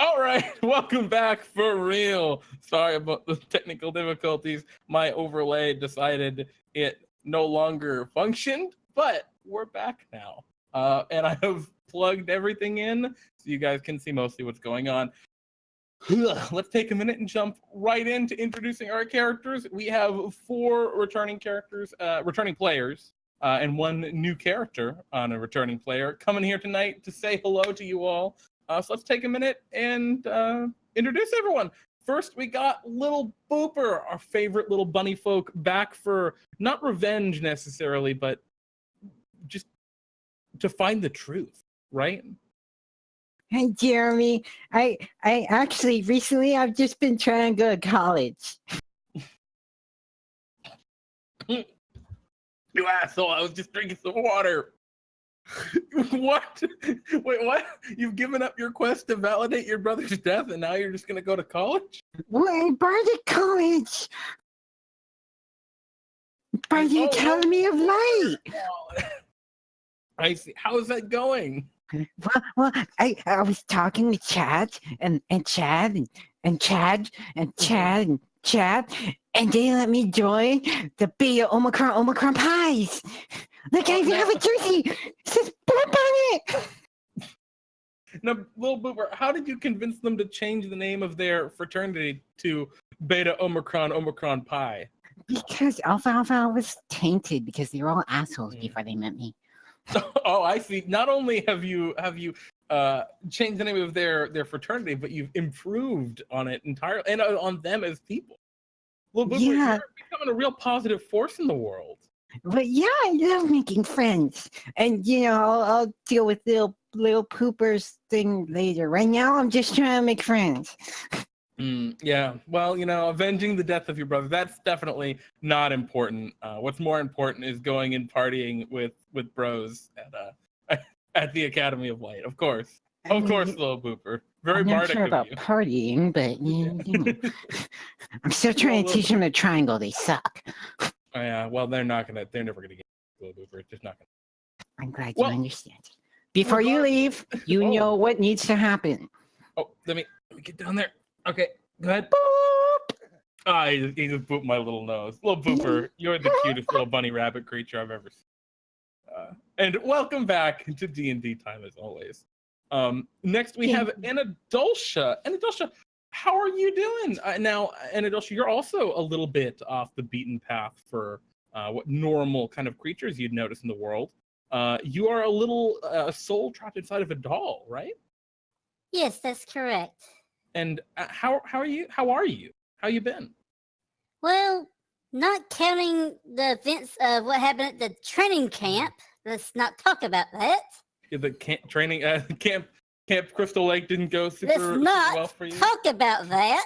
All right, welcome back for real. Sorry about the technical difficulties. My overlay decided it no longer functioned, but we're back now. And I have plugged everything in so you guys can see mostly what's going on. Let's take a minute and jump right into introducing our characters. We have 4 returning players, and 1 new character on a returning player coming here tonight to say hello to you all. So let's take a minute and introduce everyone. First, we got Little Booper, our favorite little Bunnyfolk, back for not revenge necessarily, but just to find the truth, right? Hey, Jeremy. I actually recently I've just been trying to go to college. You asshole! I was just drinking some water. What? Wait, what? You've given up your quest to validate your brother's death, and now you're just gonna go to college? Wait, by the college? By the Academy of Light. I see. How is that going? Well, I was talking to Chad and Chad and Chad and Chad and Chad, and they let me join the Beta Omicron Pies. Look, I even have a jersey. It says Boop on it. Now, Little Booper, how did you convince them to change the name of their fraternity to Beta Omicron Pi? Because Alpha was tainted because they were all assholes before they met me. Oh, I see. Not only have you changed the name of their fraternity, but you've improved on it entirely and on them as people. Little Booper, you're becoming a real positive force in the world. But yeah, I love making friends, and I'll deal with little poopers thing later. Right now, I'm just trying to make friends. Yeah, well, avenging the death of your brother, that's definitely not important. What's more important is going and partying with bros at the Academy of Light. Of course, Little Booper. Very bardic sure of about you. Partying, but I'm still trying to teach them the triangle. They suck. Oh, yeah, well, they're never gonna get Little Booper. It's just not gonna. I'm glad you understand. Before you leave, you know what needs to happen. Oh, let me get down there. Okay, go ahead. Boop. He just booped my little nose. Little Booper, you're the cutest little bunny rabbit creature I've ever seen. And welcome back to DnDTime as always. Next we have Anadoltia. Anadoltia, how are you doing? Now, Anadoltia, you're also a little bit off the beaten path for what normal kind of creatures you'd notice in the world. You are a little soul trapped inside of a doll, right? Yes, that's correct. And how are you? How you been? Well, not counting the events of what happened at the training camp. Let's not talk about that. Yeah, the training Camp Crystal Lake didn't go super well for you. Let's not talk about that.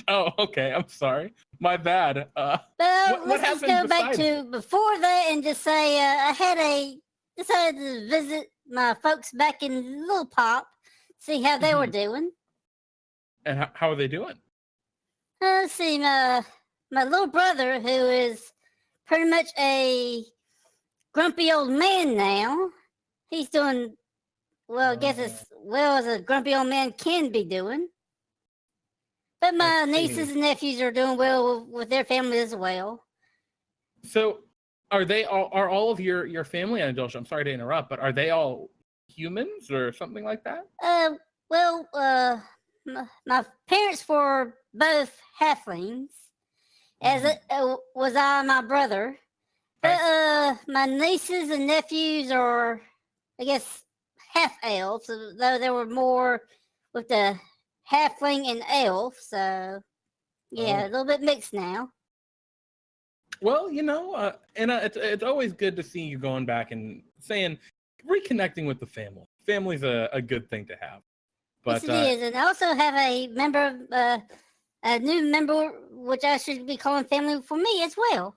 Oh, okay. I'm sorry. My bad. Let's just go back to before that and just say I decided to visit my folks back in Little Pop, see how they were doing. And how are they doing? Let's see, my little brother, who is pretty much a grumpy old man now, he's doing well, I guess as well as a grumpy old man can be doing. But my nieces and nephews are doing well with their family as well. So are all of your family, Anadoltia, I'm sorry to interrupt, but are they all humans or something like that? My parents were both halflings, as it was I and my brother. But my nieces and nephews are, I guess, half elves, though there were more with the halfling and elf. So, yeah, a little bit mixed now. Well, Anna, it's always good to see you going back and reconnecting with the family. Family's a good thing to have. But, yes, it is. And I also have a new member, which I should be calling family for me as well.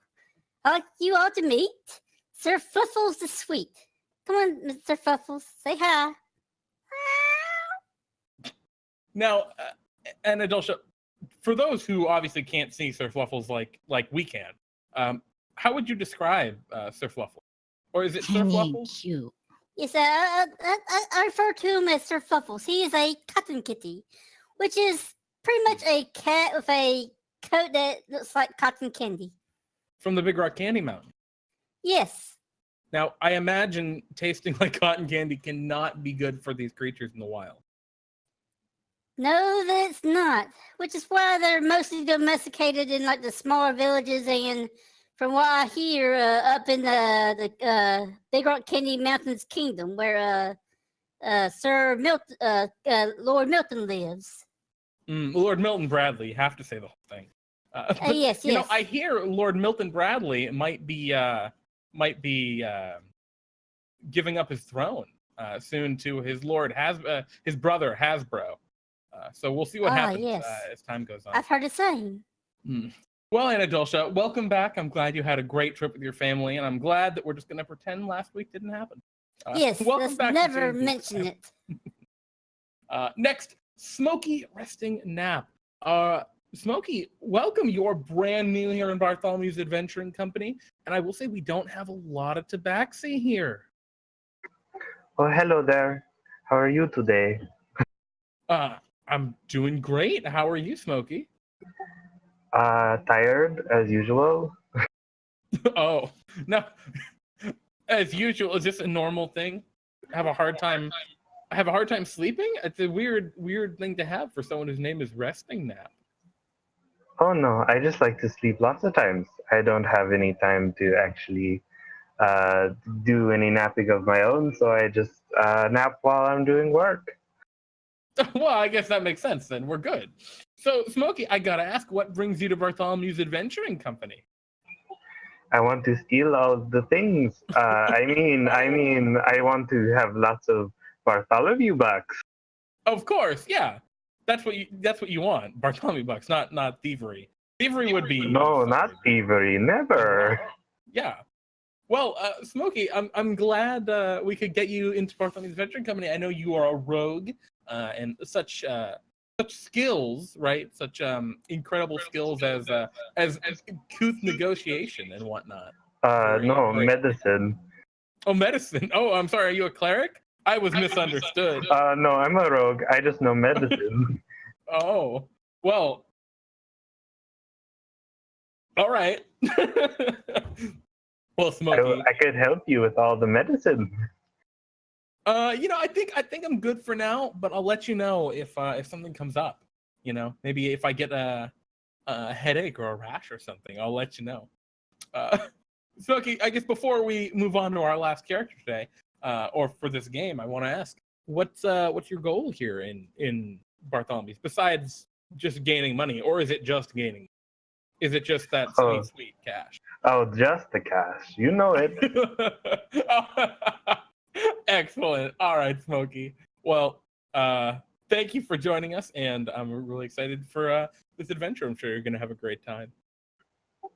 I'd like you all to meet Sir Fluffles the Sweet. Come on, Mr. Fluffles, say hi. Now, Anadoltia, for those who obviously can't see Sir Fluffles like we can, how would you describe Sir Fluffles? Or is it Sir Fluffles? Cute. Yes, I refer to him as Sir Fuffles. He is a cotton kitty, which is pretty much a cat with a coat that looks like cotton candy. From the Big Rock Candy Mountain. Yes. Now, I imagine tasting like cotton candy cannot be good for these creatures in the wild. No, that's not. Which is why they're mostly domesticated in like the smaller villages, and from what I hear, up in the Big Rock Candy Mountains Kingdom, where Lord Milton lives. Lord Milton Bradley, you have to say the whole thing. Yes, you yes. know, I hear Lord Milton Bradley might be giving up his throne soon to his his brother Hasbro. So we'll see what happens yes. as time goes on. I've heard the same. Well, Anadoltia, welcome back. I'm glad you had a great trip with your family, and I'm glad that we're just going to pretend last week didn't happen. Yes, welcome let's back never mention it. Next, Smokey resting nap. Smokey, welcome. You're brand new here in Bartholomew's Adventuring Company, and I will say we don't have a lot of Tabaxi here. Oh, hello there. How are you today? I'm doing great. How are you, Smokey? Tired as usual. Oh, no. As usual, is this a normal thing? I have a hard time sleeping? It's a weird thing to have for someone whose name is resting nap. Oh no, I just like to sleep lots of times. I don't have any time to actually do any napping of my own, so I just nap while I'm doing work. Well, I guess that makes sense then. We're good. So, Smokey, I gotta ask, what brings you to Bartholomew's Adventuring Company? I want to steal all the things. I mean, I want to have lots of Bartholomew bucks. Of course, yeah. That's what you want. Bartholomew bucks, not thievery. Thievery would be No, not thievery, never. Yeah. Well, Smokey, I'm glad we could get you into Bartholomew's Adventuring Company. I know you are a rogue, and such skills, right? Such incredible skills as couth negotiation and whatnot. No, medicine. Oh, medicine. Oh, I'm sorry. Are you a cleric? I was misunderstood. No, I'm a rogue. I just know medicine. Oh, well. All right. Well, Smokey, I could help you with all the medicine. I think I'm good for now, but I'll let you know if something comes up. Maybe if I get a headache or a rash or something, I'll let you know. Smokey, I guess before we move on to our last character today, or for this game, I want to ask, what's your goal here in Bartholomew's besides just gaining money, or is it just gaining? Is it just that sweet cash? Oh, just the cash. You know it. Excellent. All right, Smokey. Well, thank you for joining us, and I'm really excited for this adventure. I'm sure you're going to have a great time.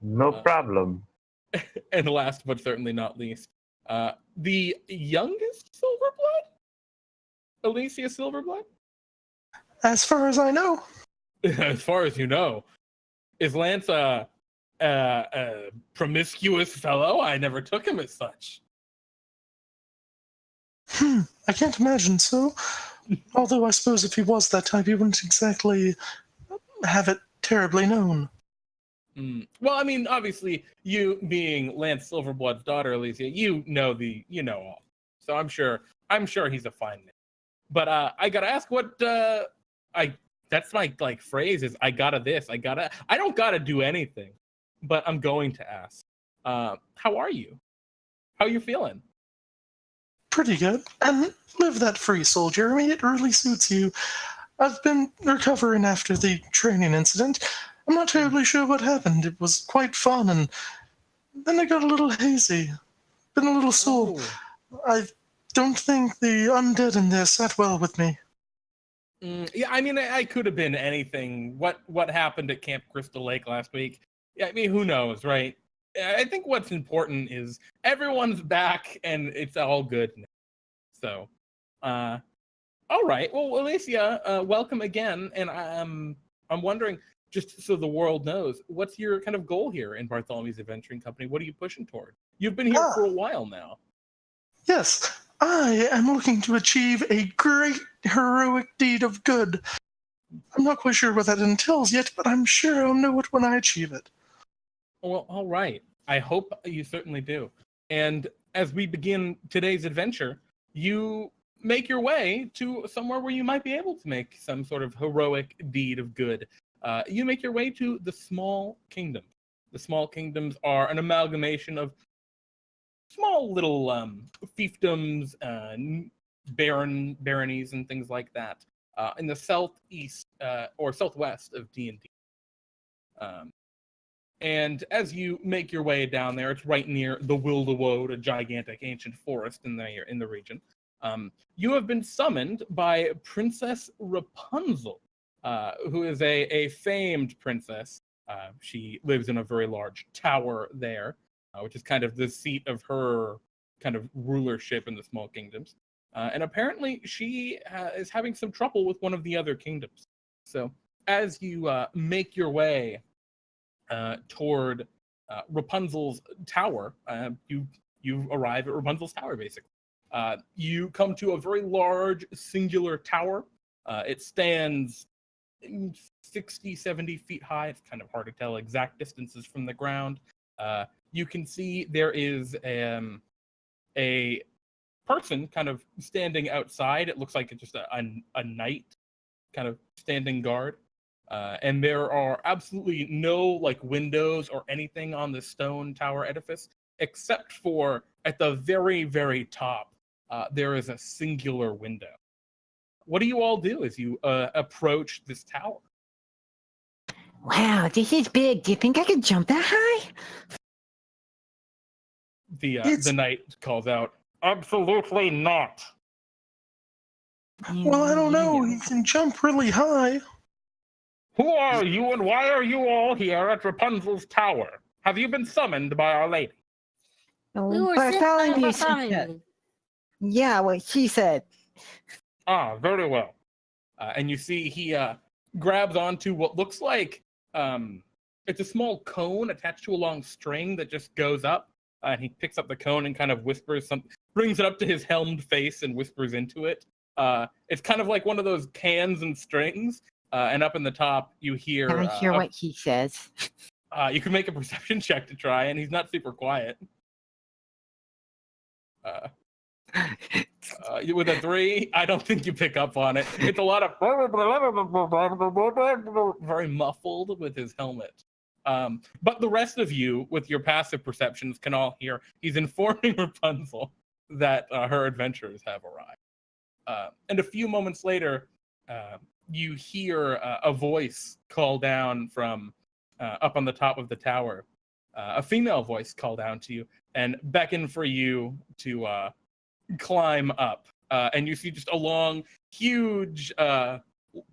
No problem. And last but certainly not least, the youngest Silverblood? Elysia Silverblood? As far as I know. As far as you know. Is Lance a promiscuous fellow? I never took him as such. I can't imagine so. Although I suppose if he was that type, he wouldn't exactly have it terribly known. Well, I mean, obviously, you being Lance Silverblood's daughter, Elysia, you know all. So I'm sure he's a fine man. But I gotta ask, that's my phrase is I don't gotta do anything, but I'm going to ask. How are you? How are you feeling? Pretty good. And live that free soul, Jeremy. It really suits you. I've been recovering after the training incident. I'm not terribly sure what happened. It was quite fun, and then I got a little hazy. Been a little sore. Oh. I don't think the undead in there sat well with me. Yeah, I mean, I could have been anything. What happened at Camp Crystal Lake last week? Yeah, I mean, who knows, right? I think what's important is everyone's back and it's all good now. So, all right. Well, Elysia, welcome again. And I'm wondering, just so the world knows, what's your kind of goal here in Bartholomew's Adventuring Company? What are you pushing toward? You've been here for a while now. Yes. I am looking to achieve a great heroic deed of good. I'm not quite sure what that entails yet, but I'm sure I'll know it when I achieve it. Well, all right. I hope you certainly do. And as we begin today's adventure, you make your way to somewhere where you might be able to make some sort of heroic deed of good. You make your way to the Small Kingdom. The Small Kingdoms are an amalgamation of small little fiefdoms, baronies, and things like that in the southeast or southwest of D&D. And as you make your way down there, it's right near the Will-the-Woad, a gigantic ancient forest in the region. You have been summoned by Princess Rapunzel, who is a famed princess. She lives in a very large tower there, which is kind of the seat of her kind of rulership in the Small Kingdoms. And apparently she is having some trouble with one of the other kingdoms. So as you make your way toward Rapunzel's tower, you arrive at Rapunzel's tower, basically. You come to a very large singular tower. It stands 60, 70 feet high. It's kind of hard to tell exact distances from the ground. You can see there is a person kind of standing outside. It looks like it's just a knight kind of standing guard. And there are absolutely no like windows or anything on the stone tower edifice, except for at the very, very top, there is a singular window. What do you all do as you approach this tower? Wow, this is big. Do you think I could jump that high? The knight calls out, "Absolutely not." Well, I don't know. He can jump really high. Who are you and why are you all here at Rapunzel's tower? Have you been summoned by Our Lady? We were sent by Bartholomew said that. Bartholomew. Yeah, what she said. Ah, very well. And you see he grabs onto what looks like it's a small cone attached to a long string that just goes up. And he picks up the cone and kind of whispers something, brings it up to his helmed face and whispers into it. It's kind of like one of those cans and strings. And up in the top, you hear... Can I hear what he says? You can make a perception check to try, and he's not super quiet. With a 3, I don't think you pick up on it. It's a lot of... very muffled with his helmet. But the rest of you, with your passive perceptions, can all hear he's informing Rapunzel that her adventurers have arrived. And a few moments later... you hear a voice call down from up on the top of the tower. A female voice call down to you and beckon for you to climb up. And you see just a long, huge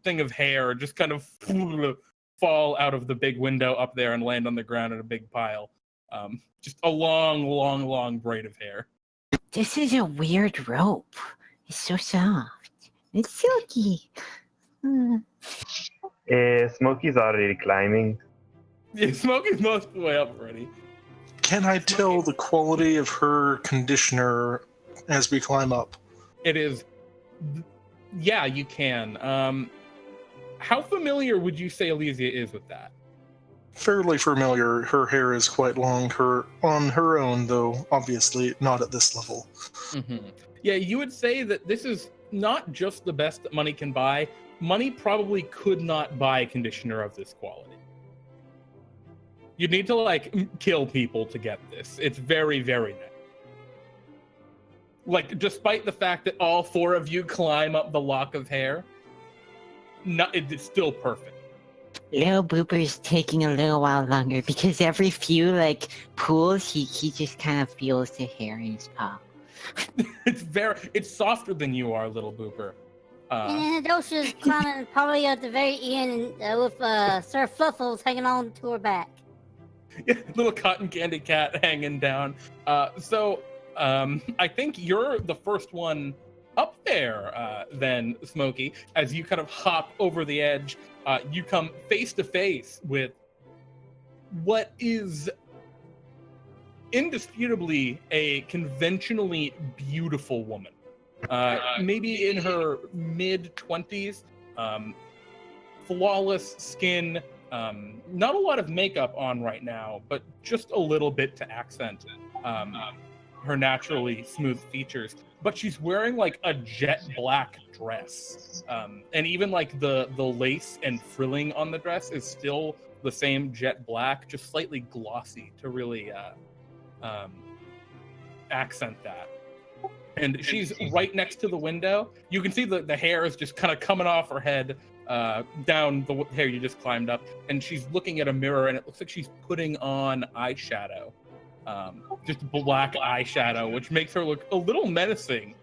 thing of hair just kind of fall out of the big window up there and land on the ground in a big pile. Just a long, long, long braid of hair. This is a weird rope. It's so soft. It's silky. Smokey's already climbing. Yeah, Smokey's most of the way up already. Can I tell the quality of her conditioner as we climb up? It is... Yeah, you can. How familiar would you say Elysia is with that? Fairly familiar. Her hair is quite long. On her own, though, obviously not at this level. Mm-hmm. Yeah, you would say that this is not just the best that money can buy. Money probably could not buy a conditioner of this quality. You'd need to, like, kill people to get this. It's very, very nice. Like, despite the fact that all 4 of you climb up the lock of hair, it's still perfect. Little Booper's taking a little while longer because every few, like, pulls, he just kind of feels the hair in his paw. It's softer than you are, Little Booper. And Anadoltia's climbing probably at the very end with Sir Fluffles hanging on to her back. Yeah, little cotton candy cat hanging down. So I think you're the first one up there, then, Smokey. As you kind of hop over the edge, you come face to face with what is indisputably a conventionally beautiful woman. maybe in her mid-20s, flawless skin, not a lot of makeup on right now, but just a little bit to accent her naturally smooth features. But she's wearing like a jet black dress, and even like the lace and frilling on the dress is still the same jet black, just slightly glossy to really accent that. And she's right next to the window. You can see the hair is just kind of coming off her head, down the hair you just climbed up. And she's looking at a mirror, and it looks like she's putting on eyeshadow. Just black eyeshadow, which makes her look a little menacing,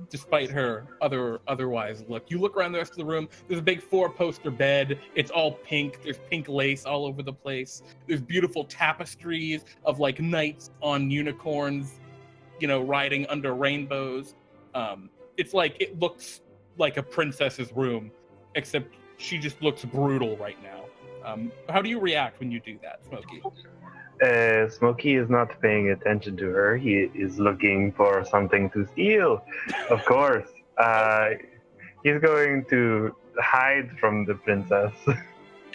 despite her otherwise look. You look around the rest of the room, there's a big 4-poster bed. It's all pink. There's pink lace all over the place. There's beautiful tapestries of like knights on unicorns, you know, riding under rainbows. It's like, it looks like a princess's room, except she just looks brutal right now. How do you react when you do that, Smokey? Smokey is not paying attention to her. He is looking for something to steal, of course. He's going to hide from the princess.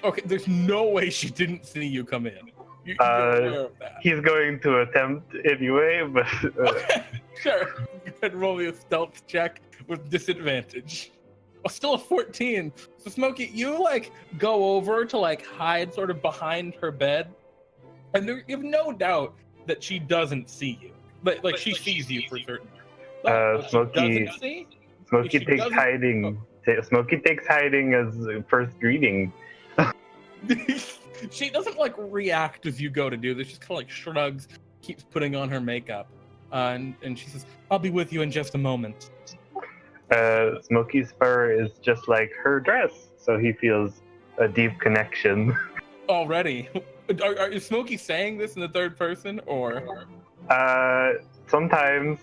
Okay, there's no way she didn't see you come in. You're aware of that. He's going to attempt anyway, but... Okay, sure. Go ahead and roll me a stealth check with disadvantage. Oh, still a 14. So Smokey, you like go over to like hide sort of behind her bed, and you have no doubt that she doesn't see you. But like she sees you for certain. Smokey takes hiding. Smokey takes hiding as first greeting. She doesn't like react as you go to do this. She just kind of like shrugs, keeps putting on her makeup, and she says, "I'll be with you in just a moment." Smokey's fur is just like her dress, so he feels a deep connection. Already, is Smokey saying this in the third person, or? Sometimes.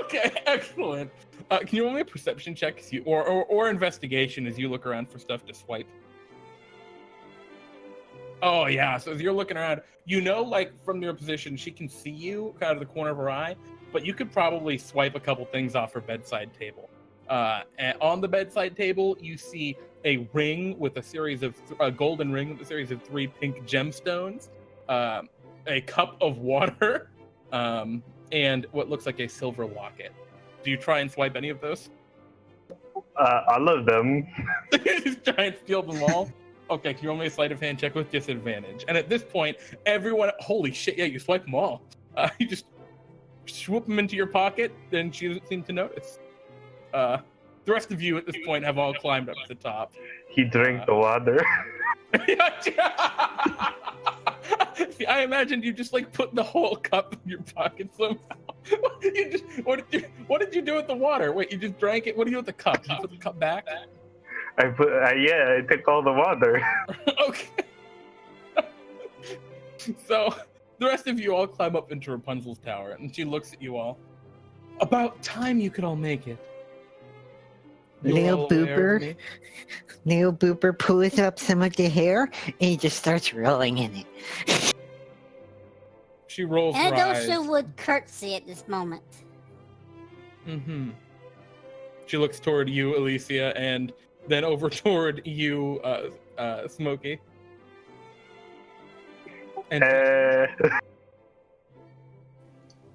Okay, excellent. Can you roll me a perception check, or investigation as you look around for stuff to swipe? Oh yeah, so as you're looking around, you know, like from your position, she can see you out of the corner of her eye, but you could probably swipe a couple things off her bedside table. And on the bedside table, you see a ring with a golden ring with a series of 3 pink gemstones, a cup of water, and what looks like a silver locket. Do you try and swipe any of those? All of them. Just try and steal them all? Okay, can you roll me a sleight of hand check with disadvantage? And at this point, everyone, holy shit, yeah, you swipe them all. You just swoop them into your pocket, and she doesn't seem to notice. The rest of you at this point have all climbed up to the top. He drank the water. See, I imagined you just like put the whole cup in your pocket somehow. What did you do with the water? Wait, you just drank it? What do you do with the cup? Did you put the cup back? I took all the water. Okay. So the rest of you all climb up into Rapunzel's tower, and she looks at you all. About time you could all make it. Little Booper pulls up some of the hair, and he just starts rolling in it. She rolls her eyes. Anadoltia would curtsy at this moment. Mm-hmm. She looks toward you, Elysia, and then over toward you, Smokey. And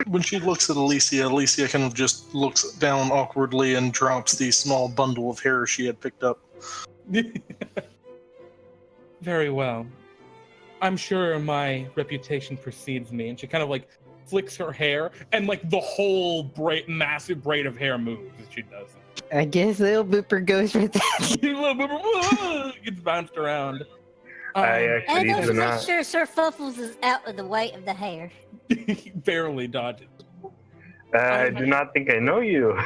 When she looks at Elysia kind of just looks down awkwardly and drops the small bundle of hair she had picked up. Very well. I'm sure my reputation precedes me. And she kind of like flicks her hair, and like the whole massive braid of hair moves as she does it. I guess Little Booper goes with that. Little Booper gets bounced around. I actually do Anadoltia not. makes sure Sir Fluffles is out of the way of the hair. He barely dodges. I do not think I know you.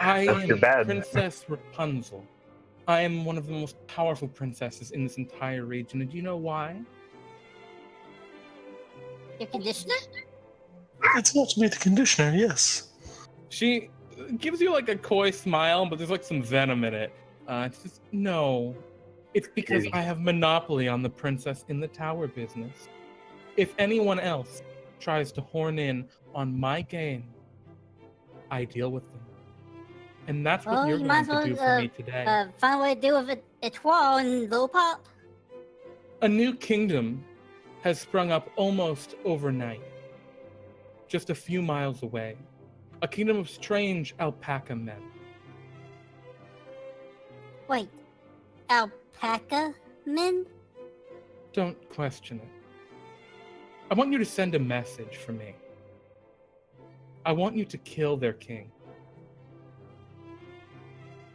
I That's too am bad. Princess Rapunzel. I am one of the most powerful princesses in this entire region, and do you know why? Your conditioner? It's not to be the conditioner, yes. She gives you like a coy smile, but there's like some venom in it. It's just, no. It's because I have monopoly on the princess in the tower business. If anyone else tries to horn in on my game, I deal with them. And that's what Well, you're you going might as to do well for me today. find a way to deal with Etoile and Little Pop. A new kingdom has sprung up almost overnight, just a few miles away. A kingdom of strange alpaca men. Wait, Alpaca men? Don't question it. I want you to send a message for me. I want you to kill their king.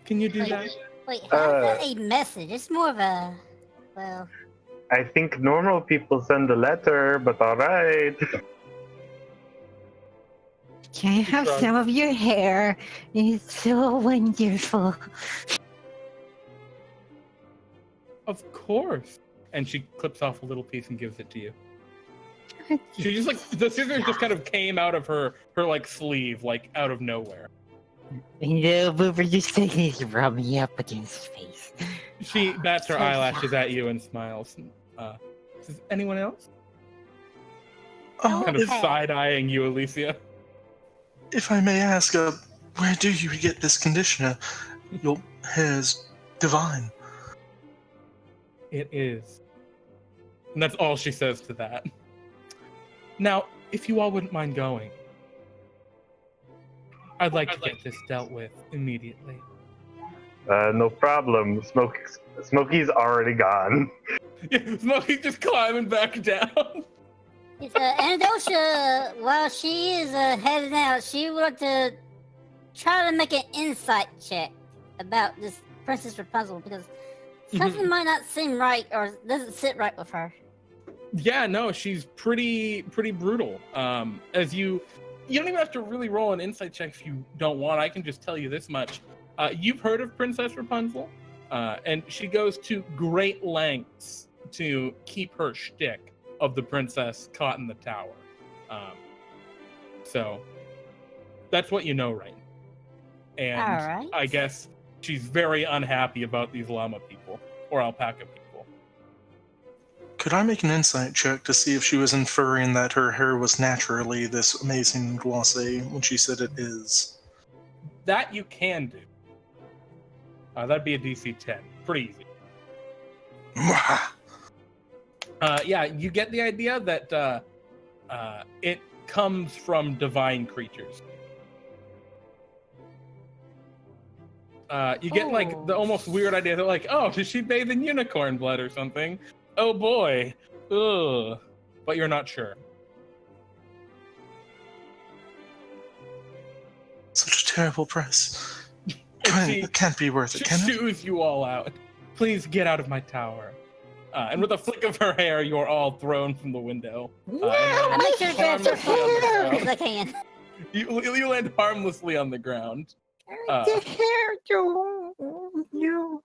Can you do that? Wait, how is that a message? It's more of a, well... I think normal people send a letter, but alright. Can I have Shrugs. some of your hair? It's so wonderful. Of course. And she clips off a little piece and gives it to you. She just like, the scissors just kind of came out of her like sleeve, like out of nowhere. And the Boober just takes his rubbing up against his face. She bats her So eyelashes at you and smiles. Does anyone else? Oh, Kind of Okay. side-eyeing you, Elysia. if I may ask, where do you get this conditioner? Your hair's divine. It is. And that's all she says to that. Now, if you all wouldn't mind going, I'd like to get this dealt with immediately. No problem. Smokey's already gone. Smokey just climbing back down. It's Anadoltia, while she is heading out, she would like to try to make an insight check about this Princess Rapunzel because something might not seem right or doesn't sit right with her. Yeah, no, she's pretty brutal. As you don't even have to really roll an insight check if you don't want. I can just tell you this much. You've heard of Princess Rapunzel, and she goes to great lengths to keep her shtick of the princess caught in the tower. So that's what you know right now. And All right. I guess she's very unhappy about these llama people or alpaca people. Could I make an insight check to see if she was inferring that her hair was naturally this amazing and glossy when she said it is? That you can do. That'd be a DC 10. Pretty easy. Yeah, you get the idea that it comes from divine creatures. You get like the almost weird idea that like, oh, did she bathe in unicorn blood or something? Oh boy. Ugh. But you're not sure. Such a terrible price. She It can't be worth it, can it? shoos you all out. Please get out of my tower. And with a flick of her hair, you're all thrown from the window. I make sure to grab her phone as I can. You land harmlessly on the ground. The hair, Joe. You.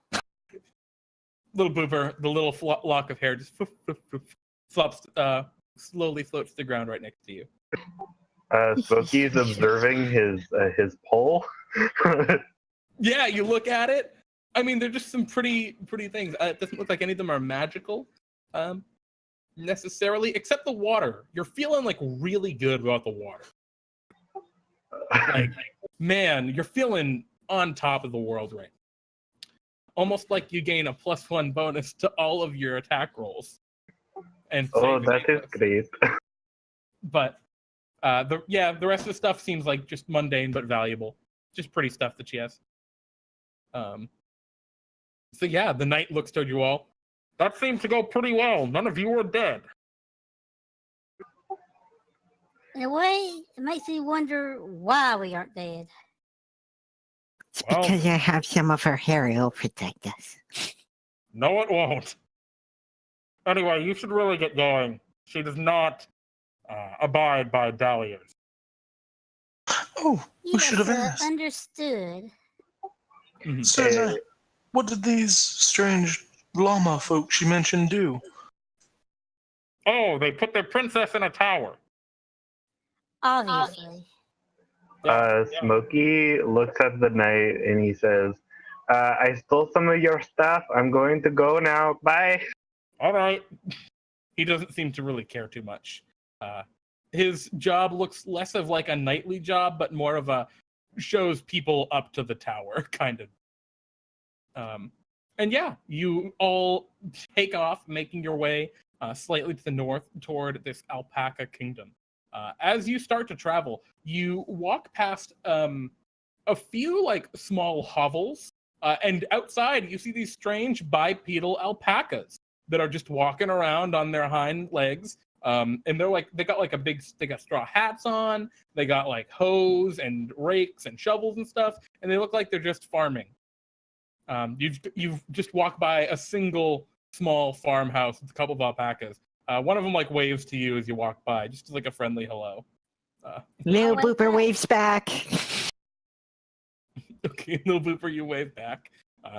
Little boober, the little lock of hair just flops, slowly floats to the ground right next to you. Smokey's observing his pole. Yeah, you look at it. I mean, they're just some pretty things. It doesn't look like any of them are magical, necessarily, except the water. You're feeling like really good about the water. Like, man, you're feeling on top of the world right now. Almost like you gain a +1 bonus to all of your attack rolls. And Oh, saving that is throws. great. But the rest of the stuff seems like just mundane but valuable. Just pretty stuff that she has. So yeah, the knight looks toward you all. That seemed to go pretty well. None of you are dead. In a way, it makes me wonder why we aren't dead. It's Well- because I have some of her hair. It'll protect us. No, it won't. Anyway, you should really get going. She does not abide by dahlias. Oh, we should have asked. Understood. Mhm. So, what did these strange llama folk she mentioned do? Oh, they put their princess in a tower. Obviously. Smokey looks at the knight and he says, I stole some of your stuff. I'm going to go now. Bye. All right. He doesn't seem to really care too much. His job looks less of like a knightly job, but more of a shows people up to the tower, kind of. And yeah, you all take off, making your way slightly to the north toward this Alpaca kingdom. As you start to travel, you walk past a few like small hovels, and outside you see these strange bipedal alpacas that are just walking around on their hind legs. And they got straw hats on, they got like hoes and rakes and shovels and stuff, and they look like they're just farming. You've just walked by a single small farmhouse with a couple of alpacas. One of them like waves to you as you walk by, just like a friendly hello. Little Booper waves back. Okay, little Booper, you wave back.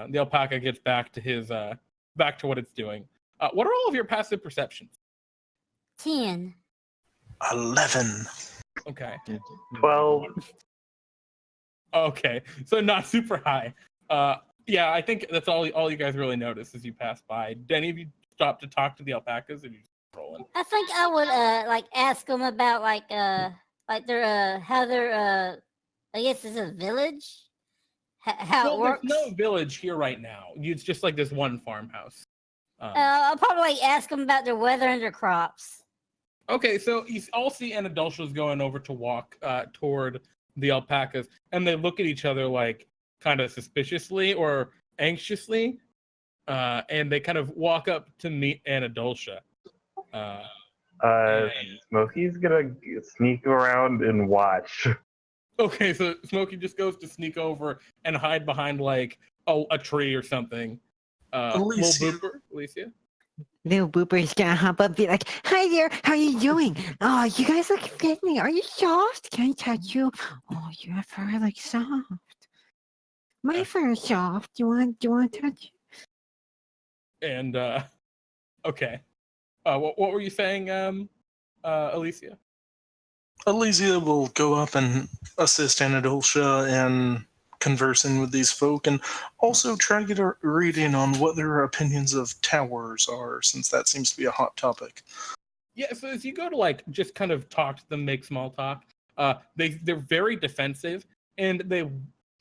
The alpaca gets back to back to what it's doing. What are all of your passive perceptions? 10. 11. Okay. 12. Okay, so not super high. Yeah, I think that's all you guys really notice as you pass by. Did any of you stop to talk to the alpacas, or you just rolling? I think I would like ask them about like their how their I guess it's a village. How it works. There's no village here right now. It's just like this one farmhouse. I'll probably ask them about their weather and their crops. Okay, so you all see Anadoltia's going over to walk toward the alpacas, and they look at each other like kind of suspiciously or anxiously, and they kind of walk up to meet Anadoltia. Smokey's gonna sneak around and watch. Okay, so Smokey just goes to sneak over and hide behind like a tree or something. Elysia. Little Booper's gonna hop up and be like, "Hi there, how you doing? Oh, you guys look friendly. Are you soft? Can I touch you? Oh, you have fur like soft. My fur is soft. Do you want to touch?" And okay, what were you saying, Elysia? Elysia will go up and assist Anadoltia in conversing with these folk, and also try to get a reading on what their opinions of towers are, since that seems to be a hot topic. Yeah, so as you go to like just kind of talk to them, make small talk, they're very defensive, and they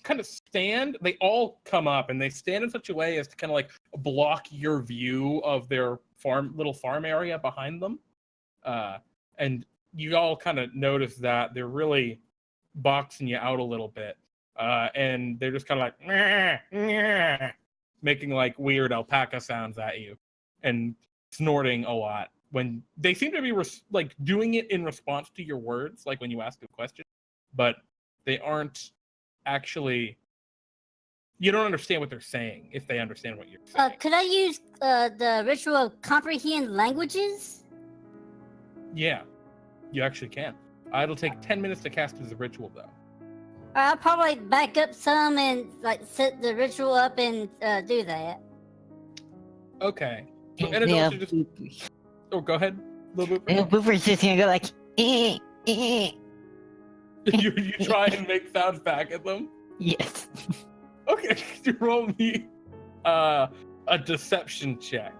kind of stand. They all come up and they stand in such a way as to kind of like block your view of their little farm area behind them, and you all kind of notice that they're really boxing you out a little bit. And they're just kind of like "Meh, meh," making like weird alpaca sounds at you and snorting a lot when they seem to be like doing it in response to your words, like when you ask a question, but they aren't actually. You don't understand what they're saying if they understand what you're saying. Could I use the ritual of comprehend languages? Yeah, you actually can. It'll take 10 minutes to cast as a ritual though. I'll probably back up some and like set the ritual up and do that. Okay. So Anadoltia just... Oh, go ahead, little Booper. Little Booper's just gonna go like, eh, eh. You try and make sounds back at them? Yes. Okay, you roll me a deception check.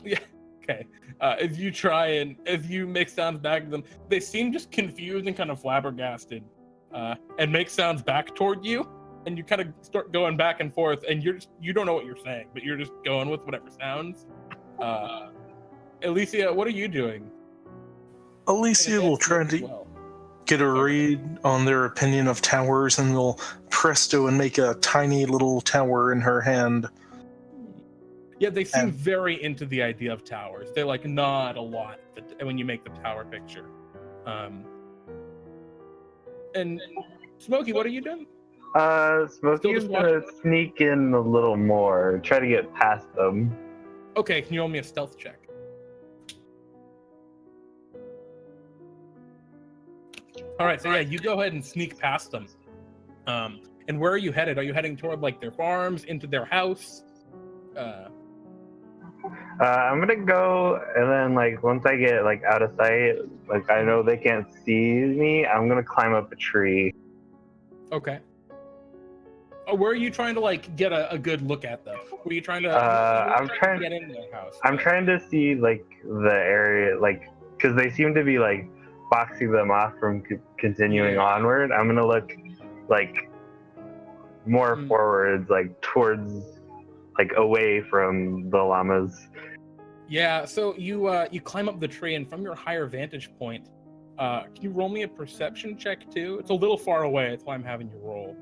Yeah, okay. As you make sounds back to them, they seem just confused and kind of flabbergasted, and make sounds back toward you, and you kind of start going back and forth, and you don't know what you're saying, but you're just going with whatever sounds. Elysia, what are you doing? Elysia will try to get a read on their opinion of towers, and will presto and make a tiny little tower in her hand. Yeah, they seem very into the idea of towers. They like nod a lot when you make the tower picture. And Smokey, what are you doing? Smokey's gonna sneak in a little more, try to get past them. Okay, can you roll me a stealth check? All right, so yeah, you go ahead and sneak past them. And where are you headed? Are you heading toward like their farms, into their house? I'm gonna go, and then like once I get like out of sight, like I know they can't see me, I'm gonna climb up a tree. Okay. Oh, where are you trying to like get a good look at though? Were you trying to? I'm trying to get in their house. I'm trying to see like the area, like because they seem to be like boxing them off from continuing onward. I'm gonna look like more forwards, like towards, like away from the llamas. Yeah, so you climb up the tree, and from your higher vantage point, can you roll me a perception check too? It's a little far away, that's why I'm having you roll.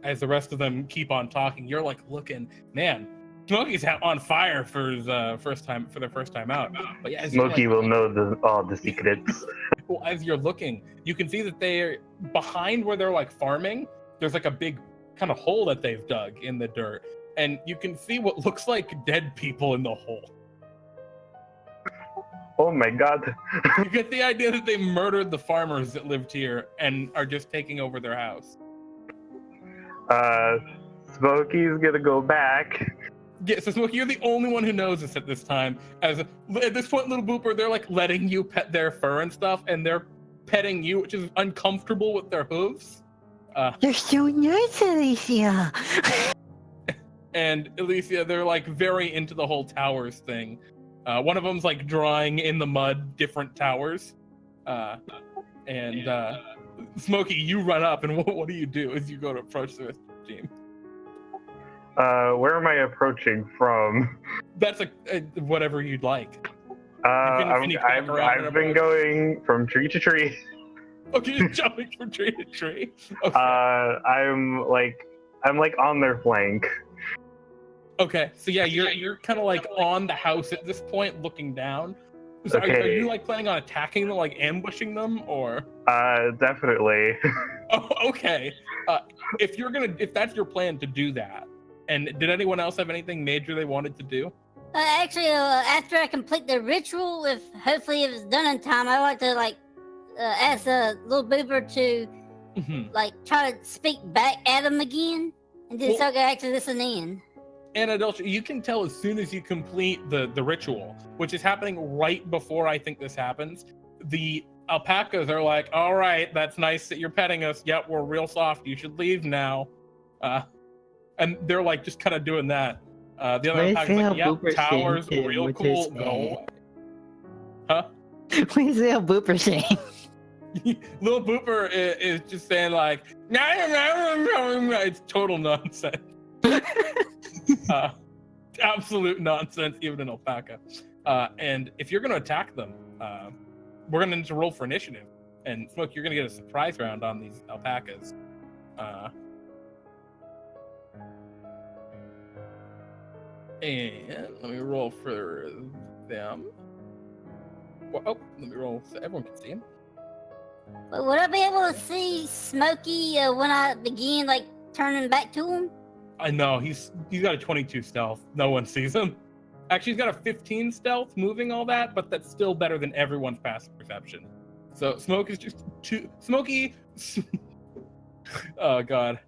As the rest of them keep on talking, you're like looking, man, Smokey's on fire for the first time out. But yeah, Smokey will know all the secrets. Well, as you're looking, you can see that they're behind where they're like farming. There's like a big kind of hole that they've dug in the dirt, and you can see what looks like dead people in the hole. Oh my god. You get the idea that they murdered the farmers that lived here and are just taking over their house. Smokey's gonna go back. Yeah, so Smokey, you're the only one who knows this at this time. At this point, Little Booper, they're like letting you pet their fur and stuff, and they're petting you, which is uncomfortable with their hooves. You're so nice, Elysia. And Elysia, they're like very into the whole towers thing. One of them's like drawing in the mud different towers. Smokey, you run up, and what do you do as you go to approach the rest of the team? Where am I approaching from? That's whatever you'd like. I've been going from tree to tree. Okay, you're jumping from tree to tree. Okay. I'm on their flank. Okay, so yeah, you're kind of like on the house at this point, looking down. So Okay. are you like planning on attacking them, like ambushing them, or? Definitely. Oh, okay. If that's your plan to do that, and did anyone else have anything major they wanted to do? Actually, after I complete the ritual, hopefully if it's done in time, I'd like to ask Little Booper to try to speak back at him again, and then so I can actually listen in. Anadoltia, you can tell as soon as you complete the ritual, which is happening right before I think this happens. The alpacas are like, all right, that's nice that you're petting us. Yep, we're real soft. You should leave now. And they're like just kind of doing that. The other alpacas like, yep, towers, real cool. No. Huh? What is Little Booper saying? Little Booper is just saying like, it's total nonsense. Absolute nonsense, even an alpaca. And if you're going to attack them, we're going to need to roll for initiative. And Smoke, you're going to get a surprise round on these alpacas. And let me roll for them. Well, let me roll so everyone can see him. Would I be able to see Smokey when I begin turning back to him? I know he's got a 22 stealth. No one sees him. Actually, he's got a 15 stealth, moving all that, but that's still better than everyone's passive perception. So Smoke is just too Smokey. Oh god,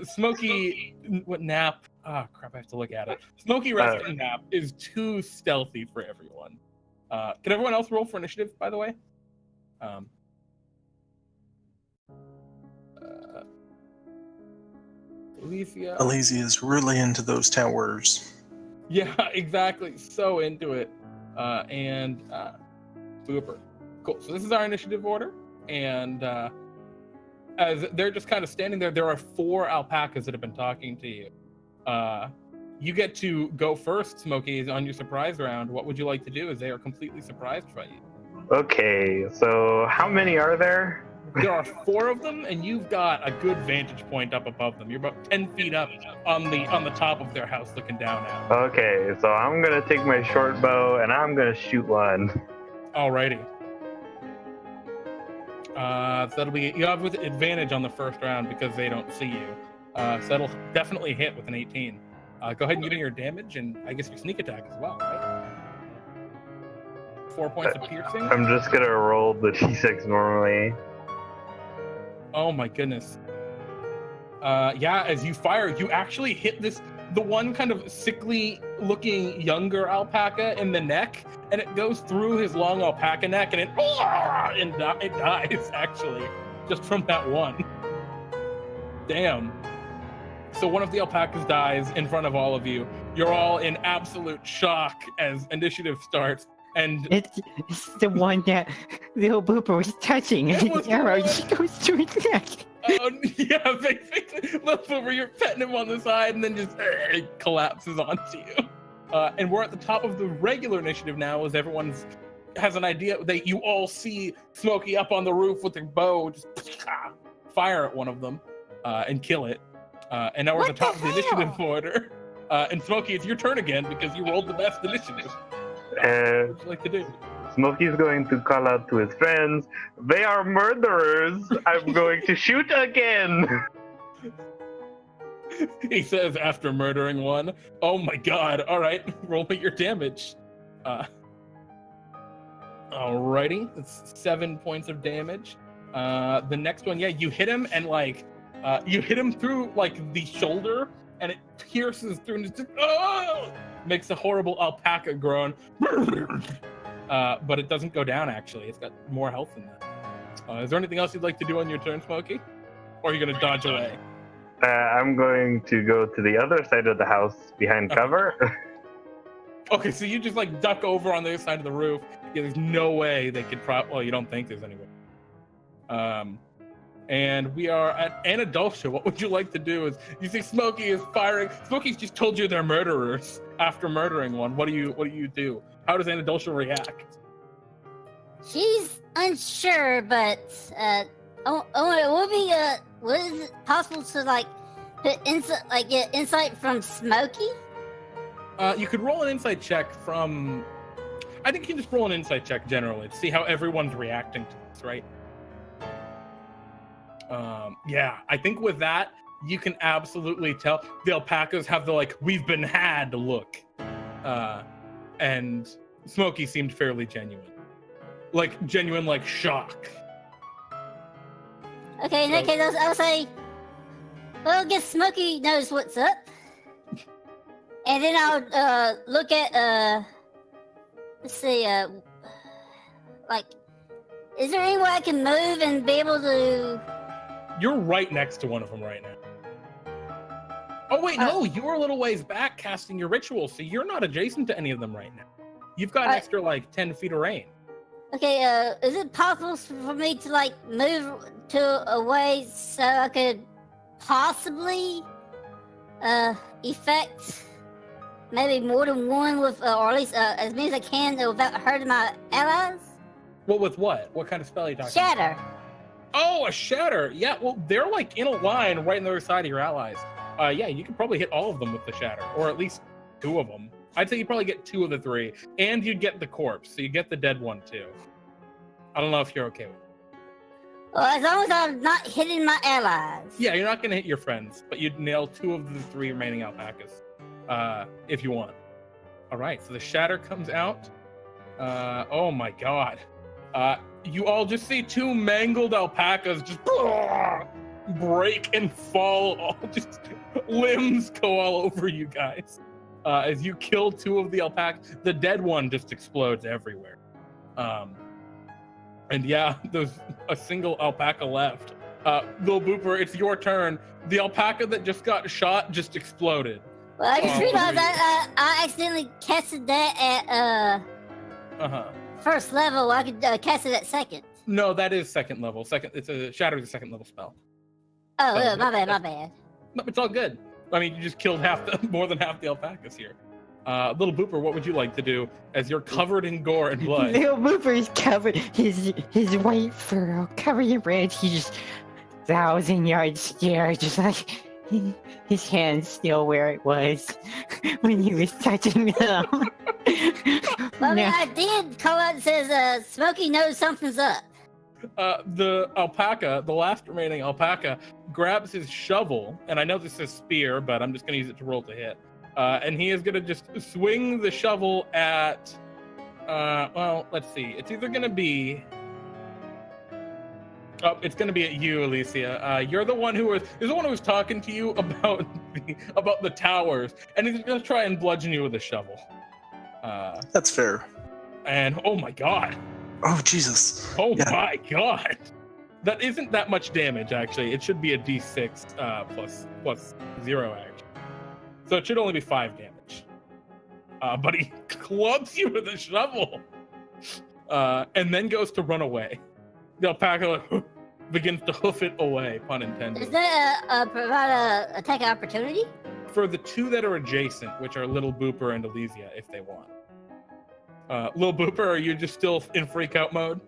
Smokey. What nap? Oh crap! I have to look at it. Smokey resting nap is too stealthy for everyone. Can everyone else roll for initiative? By the way. Elysia is really into those towers. Yeah, exactly. So into it. And Booper. Cool. So this is our initiative order. And as they're just kind of standing there, there are 4 alpacas that have been talking to you. You get to go first, Smokey, on your surprise round. What would you like to do as they are completely surprised by you? Okay, so how many are there? There are 4 of them, and you've got a good vantage point up above them. You're about 10 feet up on the top of their house, looking down at them. Okay, so I'm gonna take my short bow and I'm gonna shoot one. Alrighty. So that'll be, you have with advantage on the first round because they don't see you. So that'll definitely hit with an 18. Go ahead and give me your damage, and I guess your sneak attack as well, right? 4 points of piercing. I'm just gonna roll the d6 normally. Oh my goodness. Yeah, as you fire, you actually hit the one kind of sickly looking younger alpaca in the neck, and it goes through his long alpaca neck, and it dies actually, just from that one. Damn. So one of the alpacas dies in front of all of you. You're all in absolute shock as initiative starts, and It's the one that little Booper was touching, and It was the arrow the just goes to his neck. yeah, basically, Little Booper, you're petting him on the side, and then just collapses onto you. And we're at the top of the regular initiative now, as everyone's has an idea that you all see Smokey up on the roof with a bow, just fire at one of them and kill it. And now we're at the top of the initiative order. And Smokey, it's your turn again because you rolled the best initiative. What would you like to do? Smokey's going to call out to his friends. They are murderers. I'm going to shoot again. He says after murdering one. Oh my god. All right. Roll me your damage. Alrighty. It's 7 points of damage. The next one, yeah, you hit him and like you hit him through like the shoulder and it pierces through and it's just makes a horrible alpaca groan. But it doesn't go down actually. It's got more health than that. Is there anything else you'd like to do on your turn, Smokey? Or are you gonna dodge away? I'm going to go to the other side of the house behind cover. Okay, so you just like duck over on the other side of the roof. Yeah, there's no way they could well, you don't think there's any way. And we are at Anadoltia. What would you like to do? Is you see Smokey is firing. Smokey's just told you they're murderers after murdering one. What do you do? How does Anadoltia react? She's unsure, but it would be was it possible to get insight from Smokey? You could roll an insight check from. I think you can just roll an insight check generally to see how everyone's reacting to this, right? Yeah, I think with that you can absolutely tell the alpacas have the like we've been had look, and Smokey seemed fairly genuine, like shock. Okay, in that case, I'll say, well, I guess Smokey knows what's up. And then I'll look at, let's see, is there any way I can move and be able to... You're right next to one of them right now. Oh, wait, no, you're a little ways back casting your ritual, so you're not adjacent to any of them right now. You've got an extra, 10 feet of range. Okay, is it possible for me to, move to a way so I could possibly, effect maybe more than one with, or at least as many as I can without hurting my allies? Well, with what? What kind of spell are you talking Shatter. about? Oh, a shatter. Yeah, well, they're in a line right on the other side of your allies. Yeah, you could probably hit all of them with the shatter, or at least 2 of them. I'd say you probably get 2 of the 3, and you'd get the corpse, so you get the dead one too. I don't know if you're okay with it. Well, as long as I'm not hitting my allies. Yeah, you're not going to hit your friends, but you'd nail 2 of the 3 remaining alpacas, if you want. All right, so the shatter comes out. Oh my god. You all just see 2 mangled alpacas just break and fall. All just limbs go all over you guys. As you kill 2 of the alpacas, the dead one just explodes everywhere. And yeah, there's a single alpaca left. Little Booper, it's your turn. The alpaca that just got shot just exploded. Well, I just realized I accidentally casted that at first level. I could cast it at second. No, that is second level. It's a shatter is a second level spell. Oh, my bad. No, it's all good. I mean, you just killed more than half the alpacas here. Little Booper, what would you like to do as you're covered in gore and blood? Little Booper is covered, his white fur all covered in red. He just 1,000-yard stare, just like his hand's still where it was when he was touching them. Well, no. I did call out and says, Smokey knows something's up. The alpaca, the last remaining alpaca, grabs his shovel, and I know this is spear, but I'm just going to use it to roll to hit. And he is going to just swing the shovel at, well, let's see. It's either going to be, it's going to be at you, Elysia. You're the one who was talking to you about the towers, and he's going to try and bludgeon you with a shovel. That's fair. And oh my god. Oh, Jesus. Oh my god. That isn't that much damage, actually. It should be a d6 plus 0, actually. So it should only be 5 damage. but he clubs you with a shovel, and then goes to run away. The alpaca begins to hoof it away, pun intended. Does that provide a attack opportunity? For the two that are adjacent, which are Little Booper and Elysia, if they want. Little Booper, are you just still in freak out mode?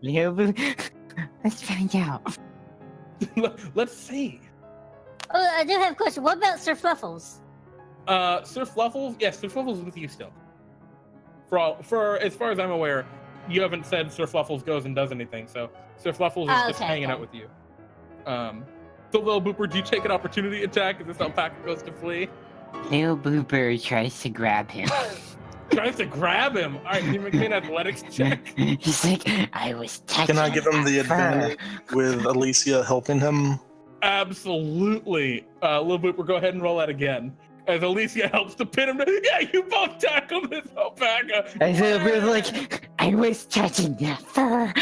Let's find out. Let's see. Oh, I do have a question. What about Sir Fluffles? Sir Fluffles, yes, Sir Fluffles is with you still. For as far as I'm aware, you haven't said Sir Fluffles goes and does anything, so Sir Fluffles is just hanging out with you. So Little Booper, do you take an opportunity attack as this alpaca goes to flee? Little Booper tries to grab him. Tries to grab him. All right, you make me an athletics check. He's like, I was touching. Can I give him the fur." advantage with Elysia helping him? Absolutely. Little Booper, go ahead and roll that again. As Elysia helps to pin him. Yeah, you both tackle this alpaca. And Little Booper like, I was touching that fur.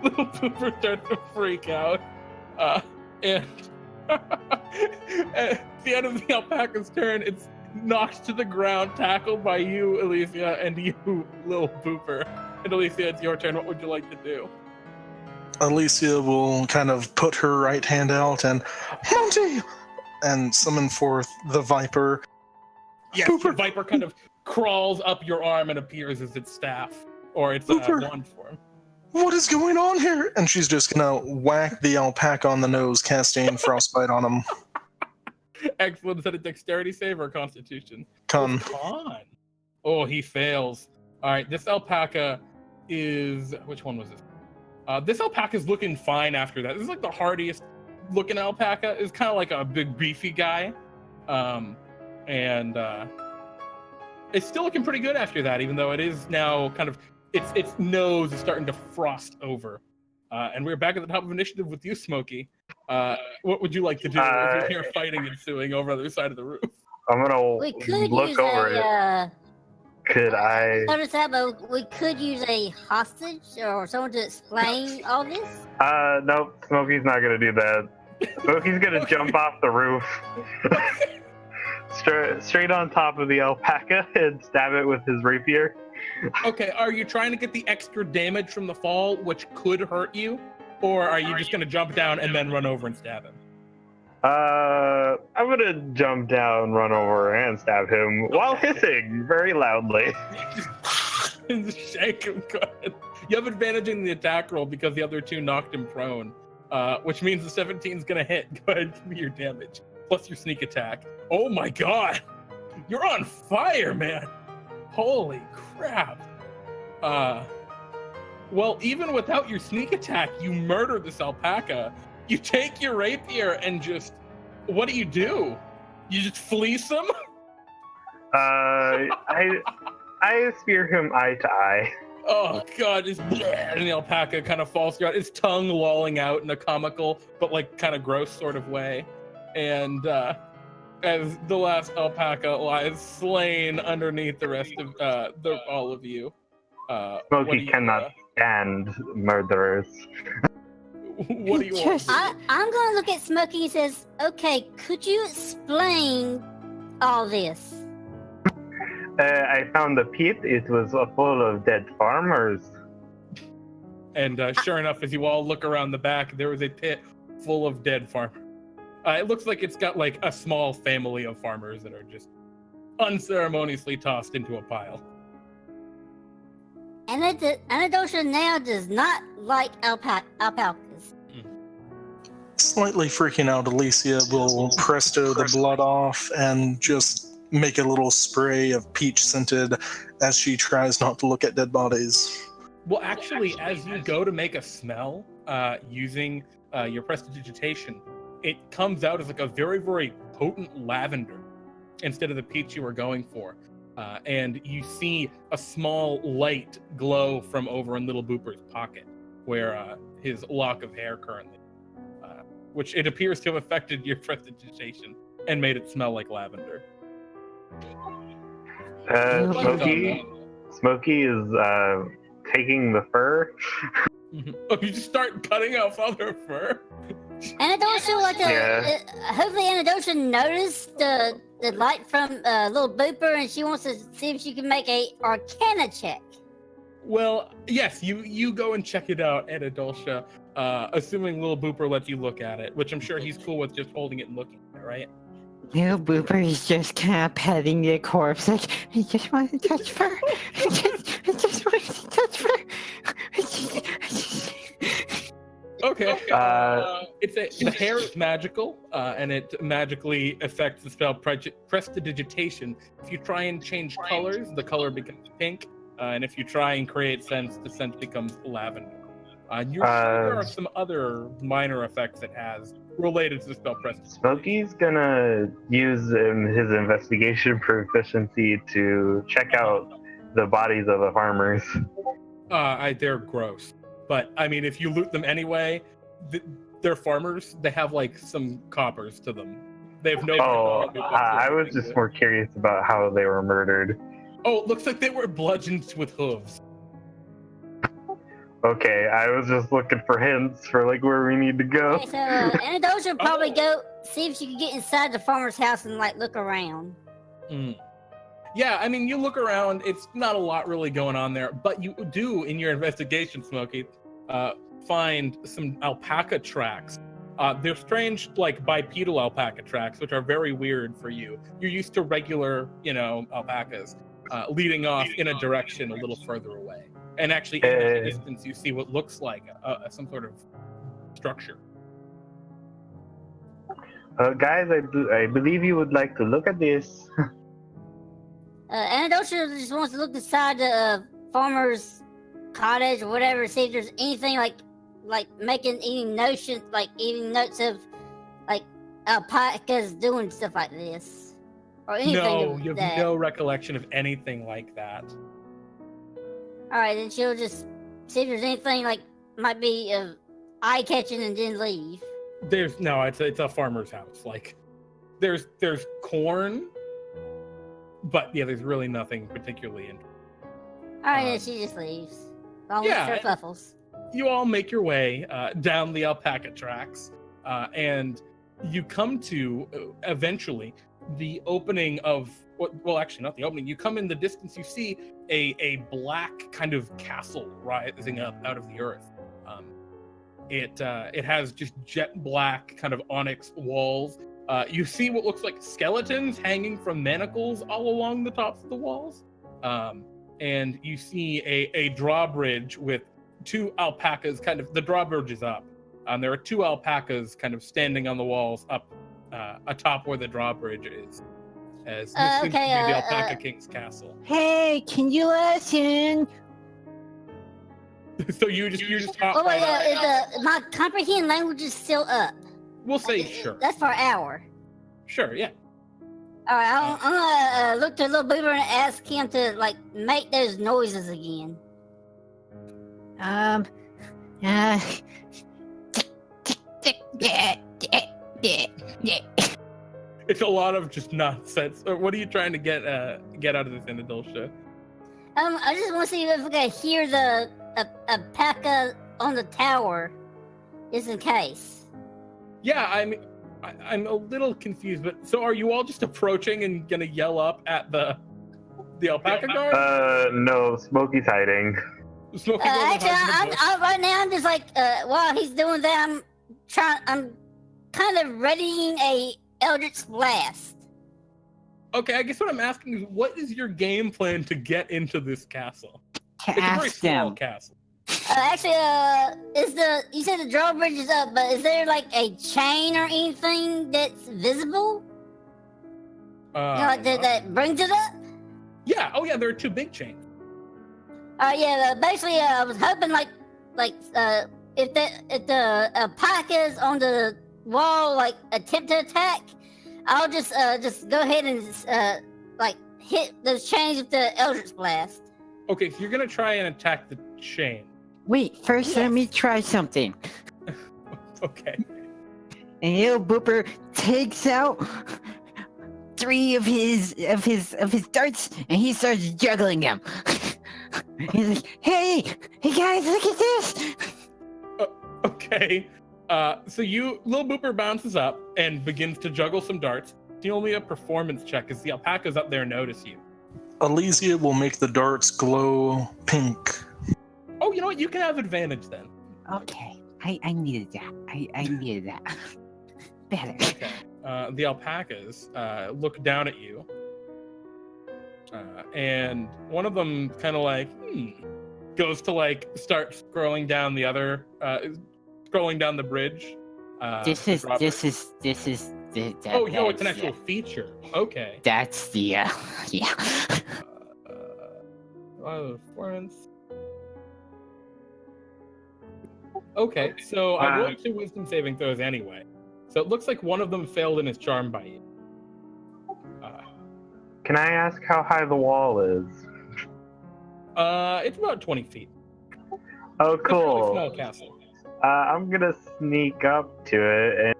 Little Booper starts to freak out. And at the end of the alpaca's turn, it's knocked to the ground, tackled by you, Elysia, and you, Little Booper. And Elysia, it's your turn. What would you like to do? Elysia will kind of put her right hand out and Monty! And summon forth the Viper. Yes, the Viper kind of crawls up your arm and appears as its staff. Or its wand form. What is going on here? And she's just gonna whack the alpaca on the nose, casting frostbite on him. Excellent. Is that a dexterity save or a constitution? Con. Oh, he fails. All right, this alpaca is... Which one was this? This alpaca is looking fine after that. This is like the hardiest looking alpaca. It's kind of like a big beefy guy. And it's still looking pretty good after that, even though it is now kind of... Its nose is starting to frost over. And we're back at the top of initiative with you, Smokey. What would you like to do if you hear fighting ensuing over the other side of the roof? I'm gonna We could look use over it. Could I? Notice that, but we could use a hostage or someone to explain all this. Nope. Smokey's not gonna do that. Smokey's gonna jump off the roof, straight on top of the alpaca, and stab it with his rapier. Okay, are you trying to get the extra damage from the fall, which could hurt you? Or are you just going to jump down and then run over and stab him? I'm gonna jump down, run over, and stab him while hissing very loudly. Just shake him. Go ahead. You have advantage in the attack roll because the other two knocked him prone, which means the 17's going to hit. Go ahead, give me your damage. Plus your sneak attack. Oh my god! You're on fire, man! Holy crap. Well, even without your sneak attack, you murder this alpaca. You take your rapier and just... What do? You just fleece him? I spear him eye to eye. Oh god, just and the alpaca kind of falls throughout, its tongue lolling out in a comical but like kind of gross sort of way. And as the last alpaca lies slain underneath the rest of all of you. Smokey cannot stand murderers. What do you want? I'm going to look at Smokey and says, okay, could you explain all this? I found the pit. It was full of dead farmers. And sure enough, as you all look around the back, there was a pit full of dead farmers. It looks like it's got like a small family of farmers that are just unceremoniously tossed into a pile. Anadoltia now does not like alpacas. Slightly freaking out, Elysia will presto the blood off and just make a little spray of peach scented as she tries not to look at dead bodies. Well, actually, as you go to make a smell using your prestidigitation, it comes out as like a very, very potent lavender instead of the peach you were going for. And you see a small light glow from over in Little Booper's pocket, where his lock of hair currently, which it appears to have affected your prestidigitation and made it smell like lavender. Smokey is taking the fur. Oh, you just start cutting off other fur? Anadoltia, hopefully Anadoltia noticed the the light from little Booper, and she wants to see if she can make a Arcana check. Well, yes, you go and check it out, Anadoltia, assuming Little Booper lets you look at it, which I'm sure he's cool with just holding it and looking at it, right? Little Booper is just kind of petting the corpse, like, I just want to touch her. I just want to touch her. Okay. The hair is magical, and it magically affects the spell Prestidigitation. If you try and change colors, the color becomes pink, and if you try and create scents, the scent becomes lavender. There are some other minor effects it has related to the spell Prestidigitation. Smokey's gonna use his investigation proficiency to check out the bodies of the farmers. They're gross. But, I mean, if you loot them anyway, they're farmers. They have, like, some coppers to them. They have no... I was just more curious about how they were murdered. Oh, it looks like they were bludgeoned with hooves. Okay, I was just looking for hints for, like, where we need to go. Okay, so Anadoltia would probably go see if she could get inside the farmer's house and, like, look around. Yeah, I mean, you look around, it's not a lot really going on there, but you do, in your investigation, Smokey, find some alpaca tracks. They're strange, like, bipedal alpaca tracks, which are very weird for you. You're used to regular, alpacas, leading off in a direction a little further away. And actually, in the distance, you see what looks like some sort of structure. Guys, I believe you would like to look at this. Anadoltia just wants to look inside the farmer's cottage or whatever, see if there's anything like eating notes of like alpacas doing stuff like this, or anything. No, you have no recollection of anything like that. All right, then she'll just see if there's anything like might be eye catching and then leave. It's a farmer's house. Like, there's corn, but yeah, there's really nothing particularly interesting. All right, then she just leaves. Along with her fluffles. You all make your way down the alpaca tracks, and you come to eventually the opening of actually not the opening. You come in the distance, you see a black kind of castle rising up out of the earth. It has just jet black kind of onyx walls. You see what looks like skeletons hanging from manacles all along the tops of the walls. And you see a drawbridge with two alpacas the drawbridge is up. There are two alpacas kind of standing on the walls up atop where the drawbridge is. As this seems to be the Alpaca King's castle. Hey, can you let us in? So you just hop Oh wait, my comprehend language is still up. We'll say sure. That's for an hour. Sure, yeah. All right, I'm gonna look to Little Boober and ask him to like make those noises again. It's a lot of just nonsense. What are you trying to get out of this, Anadoltia? I just want to see if we can hear the alpaca on the tower, just in case. Yeah, I'm a little confused, but so are you all just approaching and gonna yell up at the alpaca guard? No, Smokey's hiding. Smokey Actually, I'm right now. I'm just like while he's doing that, I'm kind of readying a Eldritch Blast. Okay, I guess what I'm asking is, what is your game plan to get into this castle? To It's a very ask small them. castle. Actually, you said the drawbridge is up, but is there like a chain or anything that's visible? That brings it up? Yeah. Oh, yeah. There are two big chains. Basically, I was hoping if the alpacas on the wall like attempt to attack, I'll just go ahead and hit those chains with the Eldritch Blast. Okay, so you're gonna try and attack the chain. Wait, first let me try something. Okay. And Little Booper takes out 3 of his darts and he starts juggling them. He's like, hey guys, look at this! Okay. So Little Booper bounces up and begins to juggle some darts. Deal me a performance check, because the alpacas up there notice you. Elysia will make the darts glow pink. Oh, you know what? You can have advantage then. Okay. I needed that. I needed that. Better. Okay. The alpacas look down at you. And one of them kind of like, goes to like start scrolling down the other, scrolling down the bridge. This is. Oh, it's an actual feature. Okay. That's the, yeah. Performance. Okay, so I rolled 2 wisdom saving throws anyway. So it looks like one of them failed and is charmed by you. Can I ask how high the wall is? It's about 20 feet. Oh, It's a fairly cool. small castle. I'm gonna sneak up to it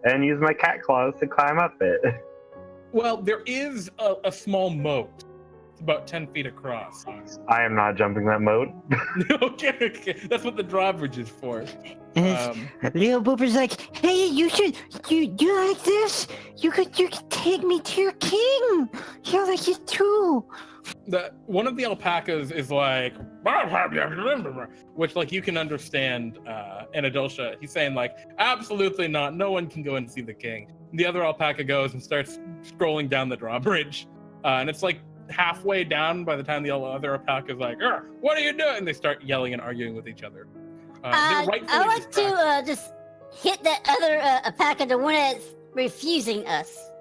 and use my cat claws to climb up it. Well, there is a small moat. It's about 10 feet across. I am not jumping that moat. okay. That's what the drawbridge is for. Little Booper's like, hey, you like this? You could take me to your king. He'll like it too. One of the alpacas is like, which like you can understand Anadoltia. He's saying like, absolutely not. No one can go and see the king. The other alpaca goes and starts scrolling down the drawbridge, and it's like halfway down by the time the other alpaca's like, what are you doing? They start yelling and arguing with each other. I want to just hit that other alpaca, the one that's refusing us.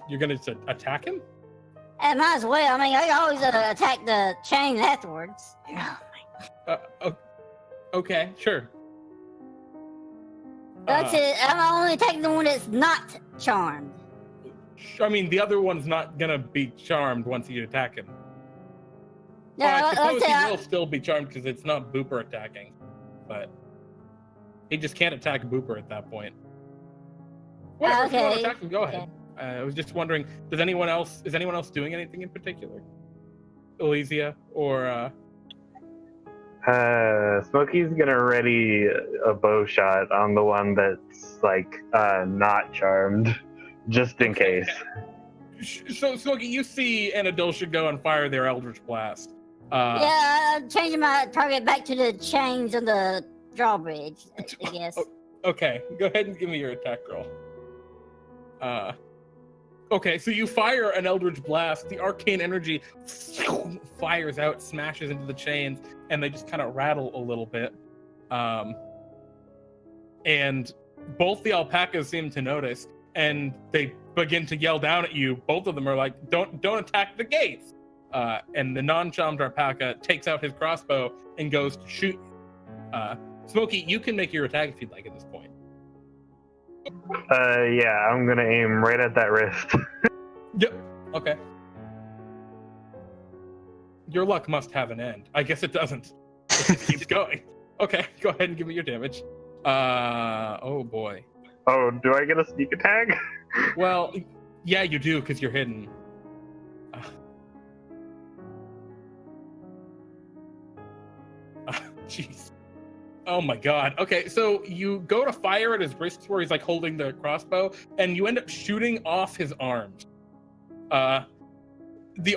You're gonna attack him? I might as well. I mean, I always attack the chain afterwards. Okay, sure. That's it. I'm only attacking the one that's not charmed. I mean, the other one's not gonna be charmed once you attack him. No, I suppose he will still be charmed because it's not Booper attacking, but he just can't attack Booper at that point. Whatever, if you want to attack him, go ahead. I was just wondering, is anyone else doing anything in particular? Elysia or Smokey's gonna ready a bow shot on the one that's like not charmed, just in case. So Smokey, you see Anadoltia go and fire their Eldritch Blast. I'm changing my target back to the chains on the drawbridge, I guess. Okay, go ahead and give me your attack roll. Okay, so you fire an Eldritch Blast. The arcane energy fires out, smashes into the chains, and they just kind of rattle a little bit. And both the alpacas seem to notice, and they begin to yell down at you. Both of them are like, "Don't attack the gates!" And the non-charmed alpaca takes out his crossbow and goes to shoot you. Smokey, you can make your attack if you'd like at this point. Yeah, I'm gonna aim right at that wrist. Yep. Okay. Your luck must have an end. I guess it doesn't. It just keeps going. Okay, go ahead and give me your damage. Oh boy. Oh, do I get a sneak attack? Well, yeah, you do because you're hidden. Jeez. Oh my god. Okay, so you go to fire at his wrists where he's like holding the crossbow, and you end up shooting off his arms. The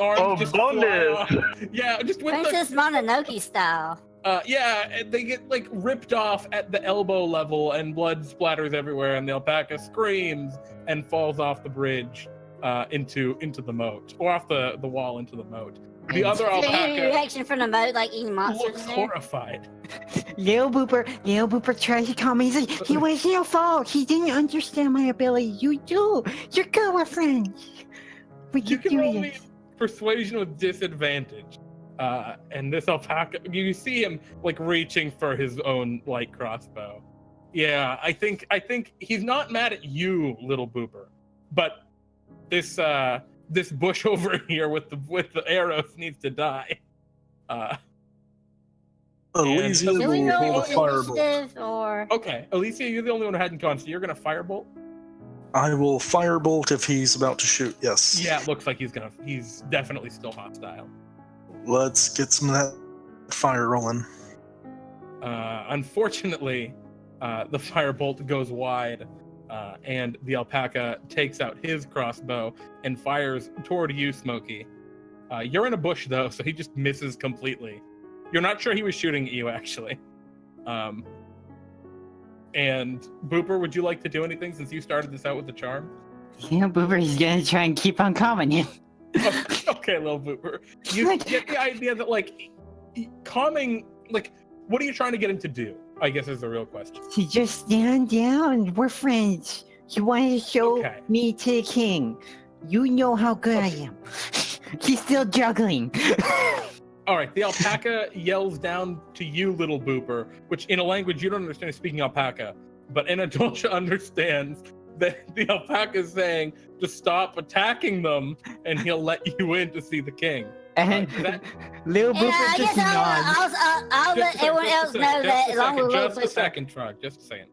arms just fly off. Yeah, just with Princess Mononoke style. Yeah, and they get like ripped off at the elbow level, and blood splatters everywhere, and the alpaca screams and falls off the bridge into the moat, or off the wall into the moat. The other alpaca reaction from the moat, like eating monsters. looks horrified. Lil Booper tries to calm me. He's like, it was your fault. He didn't understand my ability. You do. You're good with friends. We You can can roll do me this. persuasion with disadvantage. And this alpaca, you see him like reaching for his own light crossbow. Yeah, I think he's not mad at you, little Booper, but this bush over here with the arrows needs to die. Elysia Do we will roll hold a firebolt. initiative or? Okay, Elysia, you're the only one who hadn't gone, so you're gonna firebolt. I will firebolt if he's about to shoot, yes. Yeah, it looks like he's definitely still hostile. Let's get some of that fire rolling. Unfortunately, the firebolt goes wide, And the alpaca takes out his crossbow and fires toward you, Smokey. You're in a bush, though, so he just misses completely. You're not sure he was shooting at you, actually. And Booper, would you like to do anything since you started this out with the charm? Booper's gonna try and keep on calming him. Okay, little Booper. You get the idea that, like, calming, like, what are you trying to get him to do? I guess is the real question. To just stand down. We're friends. You wanted to show me to the king. You know how good I am. He's still juggling. All right, the alpaca yells down to you, little Booper, which in a language you don't understand is speaking alpaca, but Anadoltia understands that the alpaca is saying to stop attacking them, and he'll let you in to see the king. And little Booper just nods. I'll let everyone else know that along with Just a second, Trog. Just saying.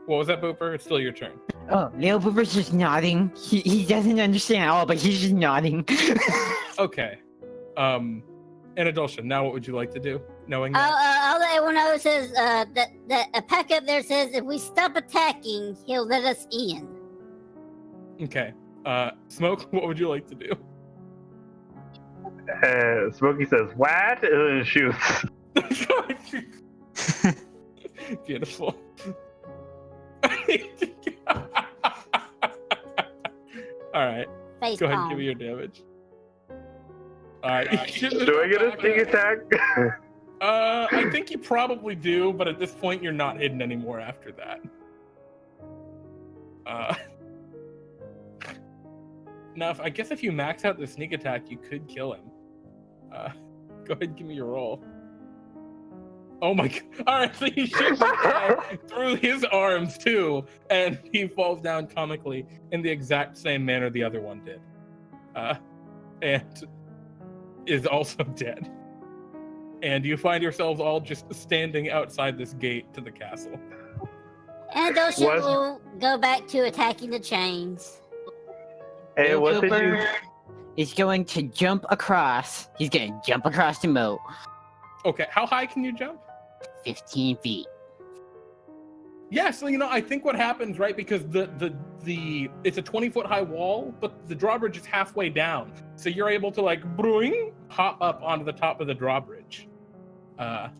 What was that, Booper? It's still your turn. Oh, little Booper's just nodding. He doesn't understand at all, but he's just nodding. Okay. Anadoltia, now what would you like to do? Knowing that? I'll let everyone know. It says that a pack up there says if we stop attacking, he'll let us in. Okay. Smoke, what would you like to do? Smokey says, "What?" Shoots. Beautiful. All right. Face Go ahead and palm. give me your damage. All right. Do I get a sneak attack? I think you probably do, but at this point, you're not hidden anymore after that. Now, I guess if you max out the sneak attack, you could kill him. Go ahead and give me your roll. Oh my god. All right, so you shoot the guy through his arms, too, and he falls down comically in the exact same manner the other one did. And is also dead. And you find yourselves all just standing outside this gate to the castle. And Anadoltia will go back to attacking the chains. Hey, what did you... He's going to jump across. He's going to jump across the moat. Okay, how high can you jump? 15 feet. Yeah, so I think what happens, right? Because the it's a 20-foot high wall, but the drawbridge is halfway down, so you're able to hop up onto the top of the drawbridge,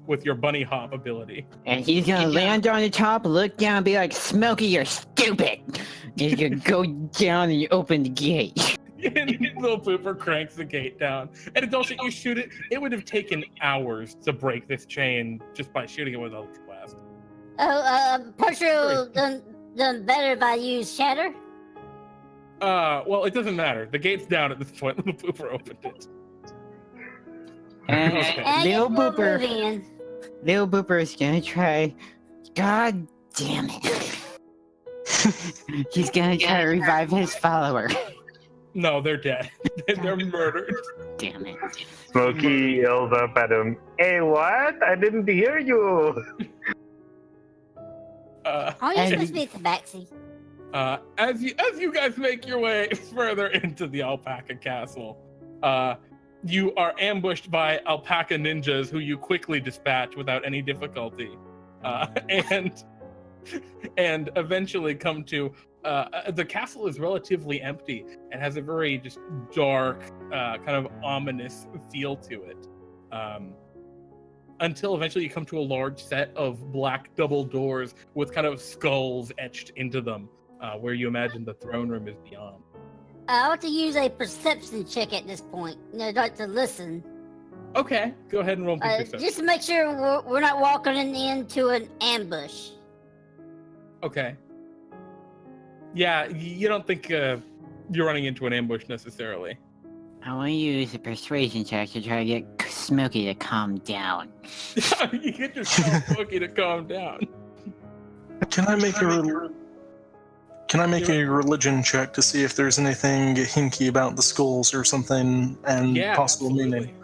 with your bunny hop ability. And he's gonna land on the top, look down, and be like, "Smokey, you're stupid." And he's gonna go down and open the gate. And little Pooper cranks the gate down, and it's also you shoot it. It would have taken hours to break this chain just by shooting it with Eldritch Blast. Partial done better if I use Shatter. Well, it doesn't matter. The gate's down at this point. Little Pooper opened it. And And Lil we'll move Booper, in. Lil Booper is gonna try. God damn it! He's gonna try to revive his follower. No, they're dead. They're murdered. Damn it! Smokey yells up at him, "Hey, what? I didn't hear you." Aren't you supposed to be at Tabaxi? As you guys make your way further into the Alpaca Castle, you are ambushed by alpaca ninjas who you quickly dispatch without any difficulty, and eventually come to the castle is relatively empty and has a very just dark, kind of ominous feel to it. Until eventually you come to a large set of black double doors with kind of skulls etched into them, where you imagine the throne room is beyond. I want to use a perception check at this point. Like to listen. Okay, go ahead and roll me perception. Just to make sure we're not walking into an ambush. Okay. Yeah, you don't think you're running into an ambush necessarily. I want to use a persuasion check to try to get Smokey to calm down. You get your Smokey to calm down. Can I make a religion check to see if there's anything hinky about the skulls or something and possible meaning?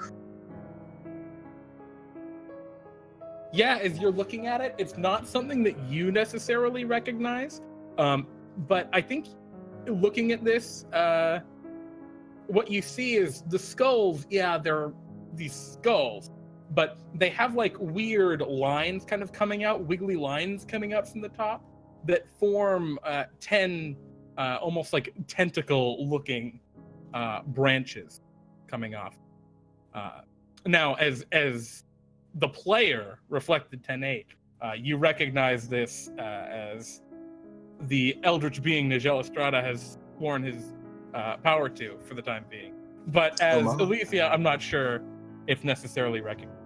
Yeah, as you're looking at it, it's not something that you necessarily recognize. But I think looking at this, what you see is the skulls. Yeah, they're these skulls, but they have weird lines kind of coming out, wiggly lines coming up from the top. that form 10 almost like tentacle-looking branches coming off. Now, as the player reflected 10-8, you recognize this as the eldritch being Nigel Estrada has sworn his power to for the time being. But as Elysia, I'm not sure if necessarily recognized.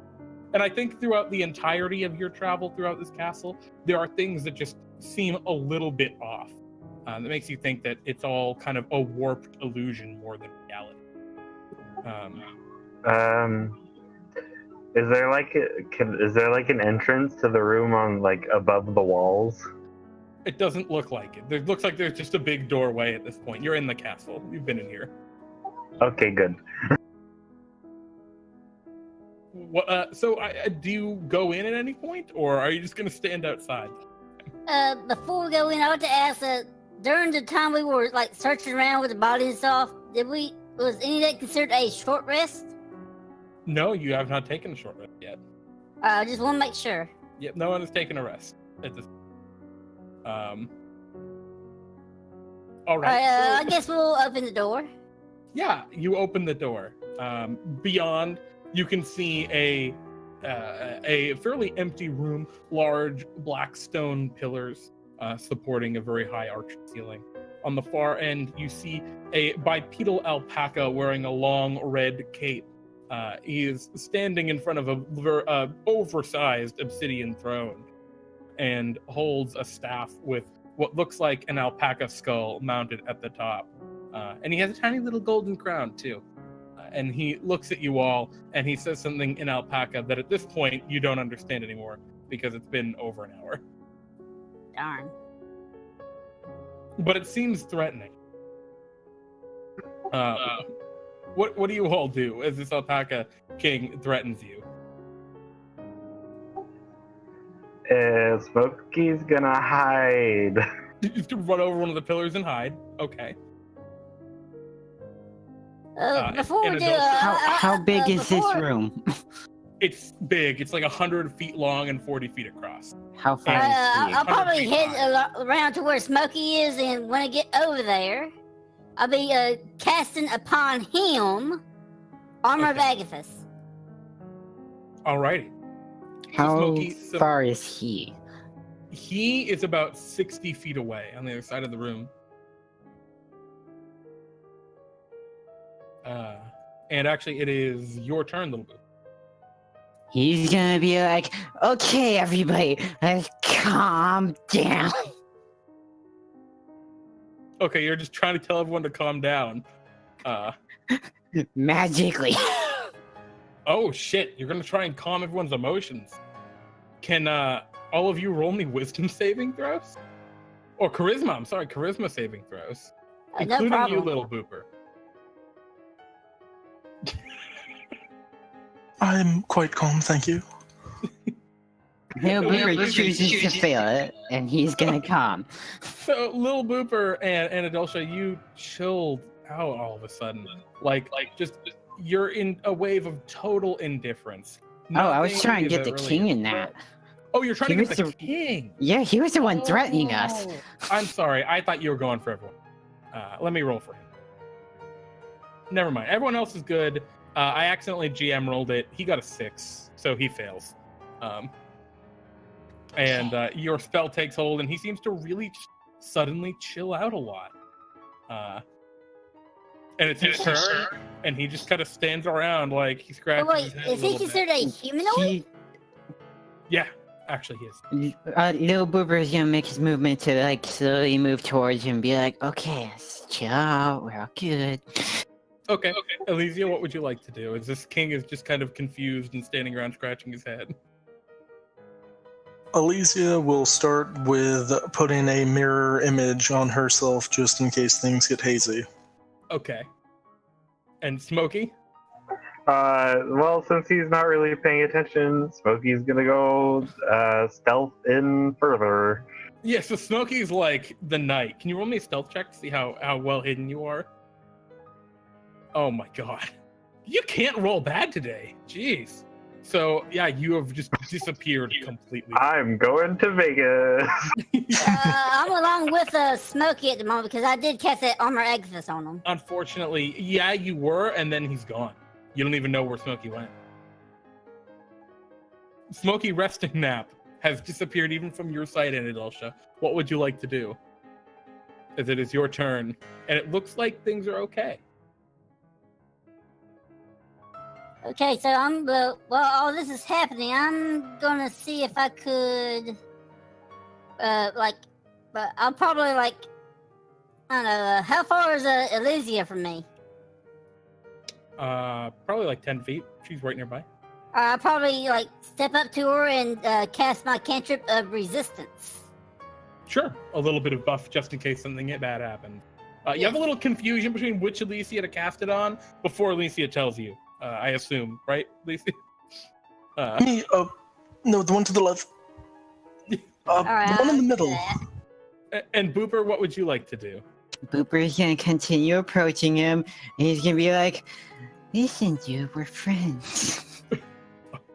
And I think throughout the entirety of your travel throughout this castle, there are things that just seem a little bit off. That makes you think that it's all kind of a warped illusion more than reality. Is there like an entrance to the room on like above the walls? It doesn't look like it. It looks like there's just a big doorway at this point. You're in the castle. You've been in here. Okay, good. So do you go in at any point, or are you just going to stand outside? Before we go in, I want to ask, during the time we were like searching around with the body and stuff, was any of that considered a short rest? No, you have not taken a short rest yet. I just want to make sure. Yep, no one has taken a rest at this. All right. I guess we'll open the door. Yeah, you open the door. Beyond, you can see a fairly empty room, large black stone pillars supporting a very high arched ceiling. On the far end, you see a bipedal alpaca wearing a long red cape. He is standing in front of a oversized obsidian throne and holds a staff with what looks like an alpaca skull mounted at the top. And he has a tiny little golden crown, too. And he looks at you all, and he says something in alpaca that at this point you don't understand anymore because it's been over an hour. Darn. But it seems threatening. What do you all do as this alpaca king threatens you? Smokey's gonna hide. You have to run over one of the pillars and hide. Okay. Before we do, How big is this room? It's big. It's like 100 feet long and 40 feet across. How far is I'll he? probably head around to where Smokey is, and when I get over there, I'll be casting upon him Armor of Agathis. Alrighty. How Smokey, far is he? He is about 60 feet away on the other side of the room. And actually, it is your turn, Little Boo. He's gonna be like, okay, everybody, let's calm down. Okay, you're just trying to tell everyone to calm down. Magically. Oh, shit. You're going to try and calm everyone's emotions. Can all of you roll me wisdom saving throws? Or charisma. I'm sorry, charisma saving throws. No Including problem. you, Little Booper. I'm quite calm, thank you. Little Booper chooses to fail it, and he's gonna calm. So, Little Booper and Anadoltia, you chilled out all of a sudden. Like just you're in a wave of total indifference. I was Nothing trying to get is the really king in a that. threat. Oh, you're trying He to get the was king. Yeah, he was the one threatening us. Oh, I'm sorry. I thought you were going for everyone. Let me roll for him. Never mind. Everyone else is good. I accidentally GM rolled it. He got a 6, so he fails. And your spell takes hold, and he seems to really suddenly chill out a lot. And it's his turn, and he just kind of stands around like he scratches Oh, wait, his head is a he little considered bit. a humanoid? Yeah, actually he is. Little Boober is gonna make his movement to like slowly move towards him and be like, okay, let's chill out, we're all good. Okay. Elysia, what would you like to do? Is this king is just kind of confused and standing around scratching his head? Elysia will start with putting a mirror image on herself just in case things get hazy. Okay. And Smokey? Well, since he's not really paying attention, Smokey's gonna go stealth in further. Yeah, so Smokey's like the knight. Can you roll me a stealth check to see how well hidden you are? Oh my god. You can't roll bad today. Jeez. So yeah, you have just disappeared completely. I'm going to Vegas. I'm along with Smokey at the moment because I did cast that armor exodus on him. Unfortunately, yeah, you were, and then he's gone. You don't even know where Smokey went. Smokey resting nap has disappeared even from your sight, Anadoltia. What would you like to do? As it is your turn, and it looks like things are okay. Okay, so while all this is happening, I'm gonna see if I could, I'll probably I don't know, how far is Elysia from me? Probably like 10 feet. She's right nearby. I'll probably step up to her and cast my cantrip of resistance. Sure, a little bit of buff just in case something bad happens. You have a little confusion between which Elysia to cast it on before Elysia tells you. I assume, right, Elysia? Me? No, the one to the left. Alright, the one in the middle. And Booper, what would you like to do? Booper's gonna continue approaching him, and he's gonna be like, "Listen, dude, we're friends."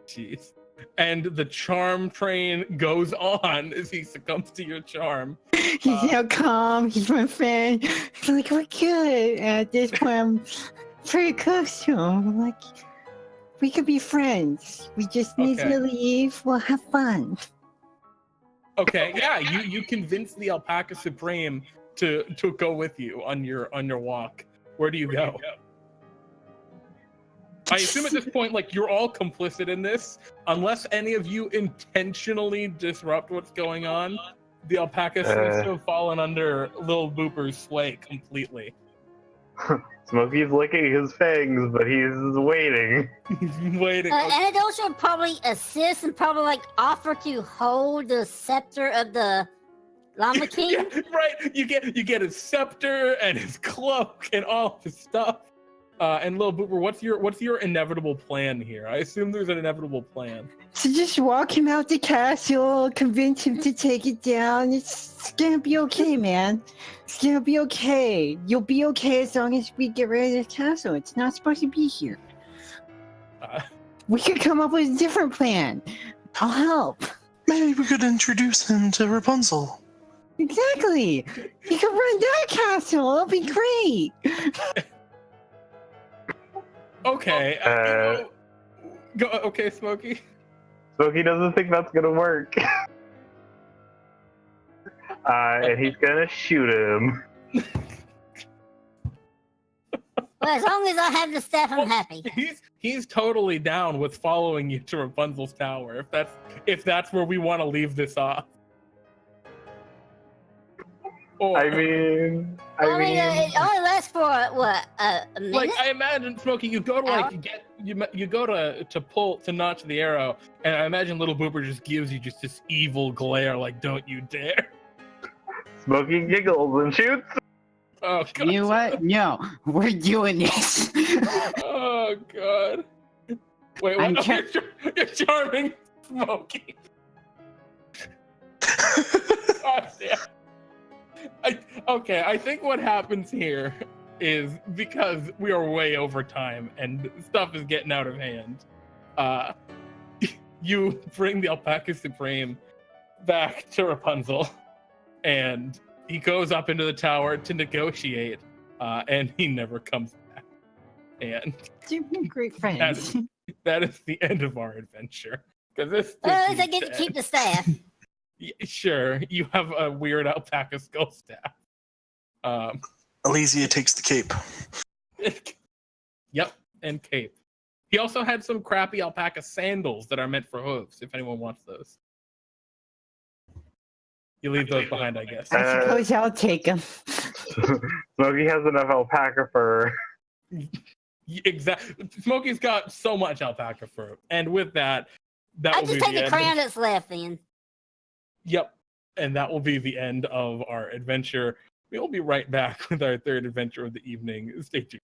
Jeez. And the charm train goes on as he succumbs to your charm. He's now calm. He's my friend. He's like, "We're good." And at this point, I'm pretty close to him. I'm like, we could be friends. We just need to leave. We'll have fun. Okay, yeah, you convince the Alpaca Supreme to go with you on your walk. Where do you go? I assume at this point, you're all complicit in this, unless any of you intentionally disrupt what's going on. The Alpaca seems to have fallen under Lil Booper's sway completely. Smokey's licking his fangs, but he's waiting. He's waiting. Anadoltia would probably assist and probably offer to hold the scepter of the Llama King. Yeah, right. You get his scepter and his cloak and all of his stuff. And Lil Booper, what's your inevitable plan here? I assume there's an inevitable plan. So just walk him out the castle, convince him to take it down. It's gonna be okay, man. It's gonna be okay. You'll be okay as long as we get rid of the castle. It's not supposed to be here. We could come up with a different plan. I'll help. Maybe we could introduce him to Rapunzel. Exactly. He could run that castle. It'll be great. Okay. Go. Okay, Smokey. Smokey doesn't think that's gonna work. And he's gonna shoot him. Well, as long as I have the staff, I'm happy. He's totally down with following you to Rapunzel's tower. If that's where we want to leave this off. Or, I mean, it only lasts for a minute. I imagine, Smokey, you go to you go to notch the arrow, and I imagine Little Booper just gives you just this evil glare, don't you dare. Smokey giggles and shoots. Oh God. You know what? No, we're doing this. Oh God. Wait, what? You're charming, Smokey. Oh, damn. I think what happens here is because we are way over time and stuff is getting out of hand. You bring the Alpaca Supreme back to Rapunzel, and he goes up into the tower to negotiate, and he never comes back. And We're great friends. that is the end of our adventure. Because at least I get to keep the staff. Yeah, sure, you have a weird alpaca skull staff. Elysia takes the cape. Yep, and cape. He also had some crappy alpaca sandals that are meant for hooves, if anyone wants those. You leave those behind, I guess. I suppose I'll take them. Smokey has enough alpaca fur. Exactly. Smokey's got so much alpaca fur. And with that I will just be take the the end. crown that's left then. Yep. And that will be the end of our adventure. We will be right back with our third adventure of the evening. Stay tuned.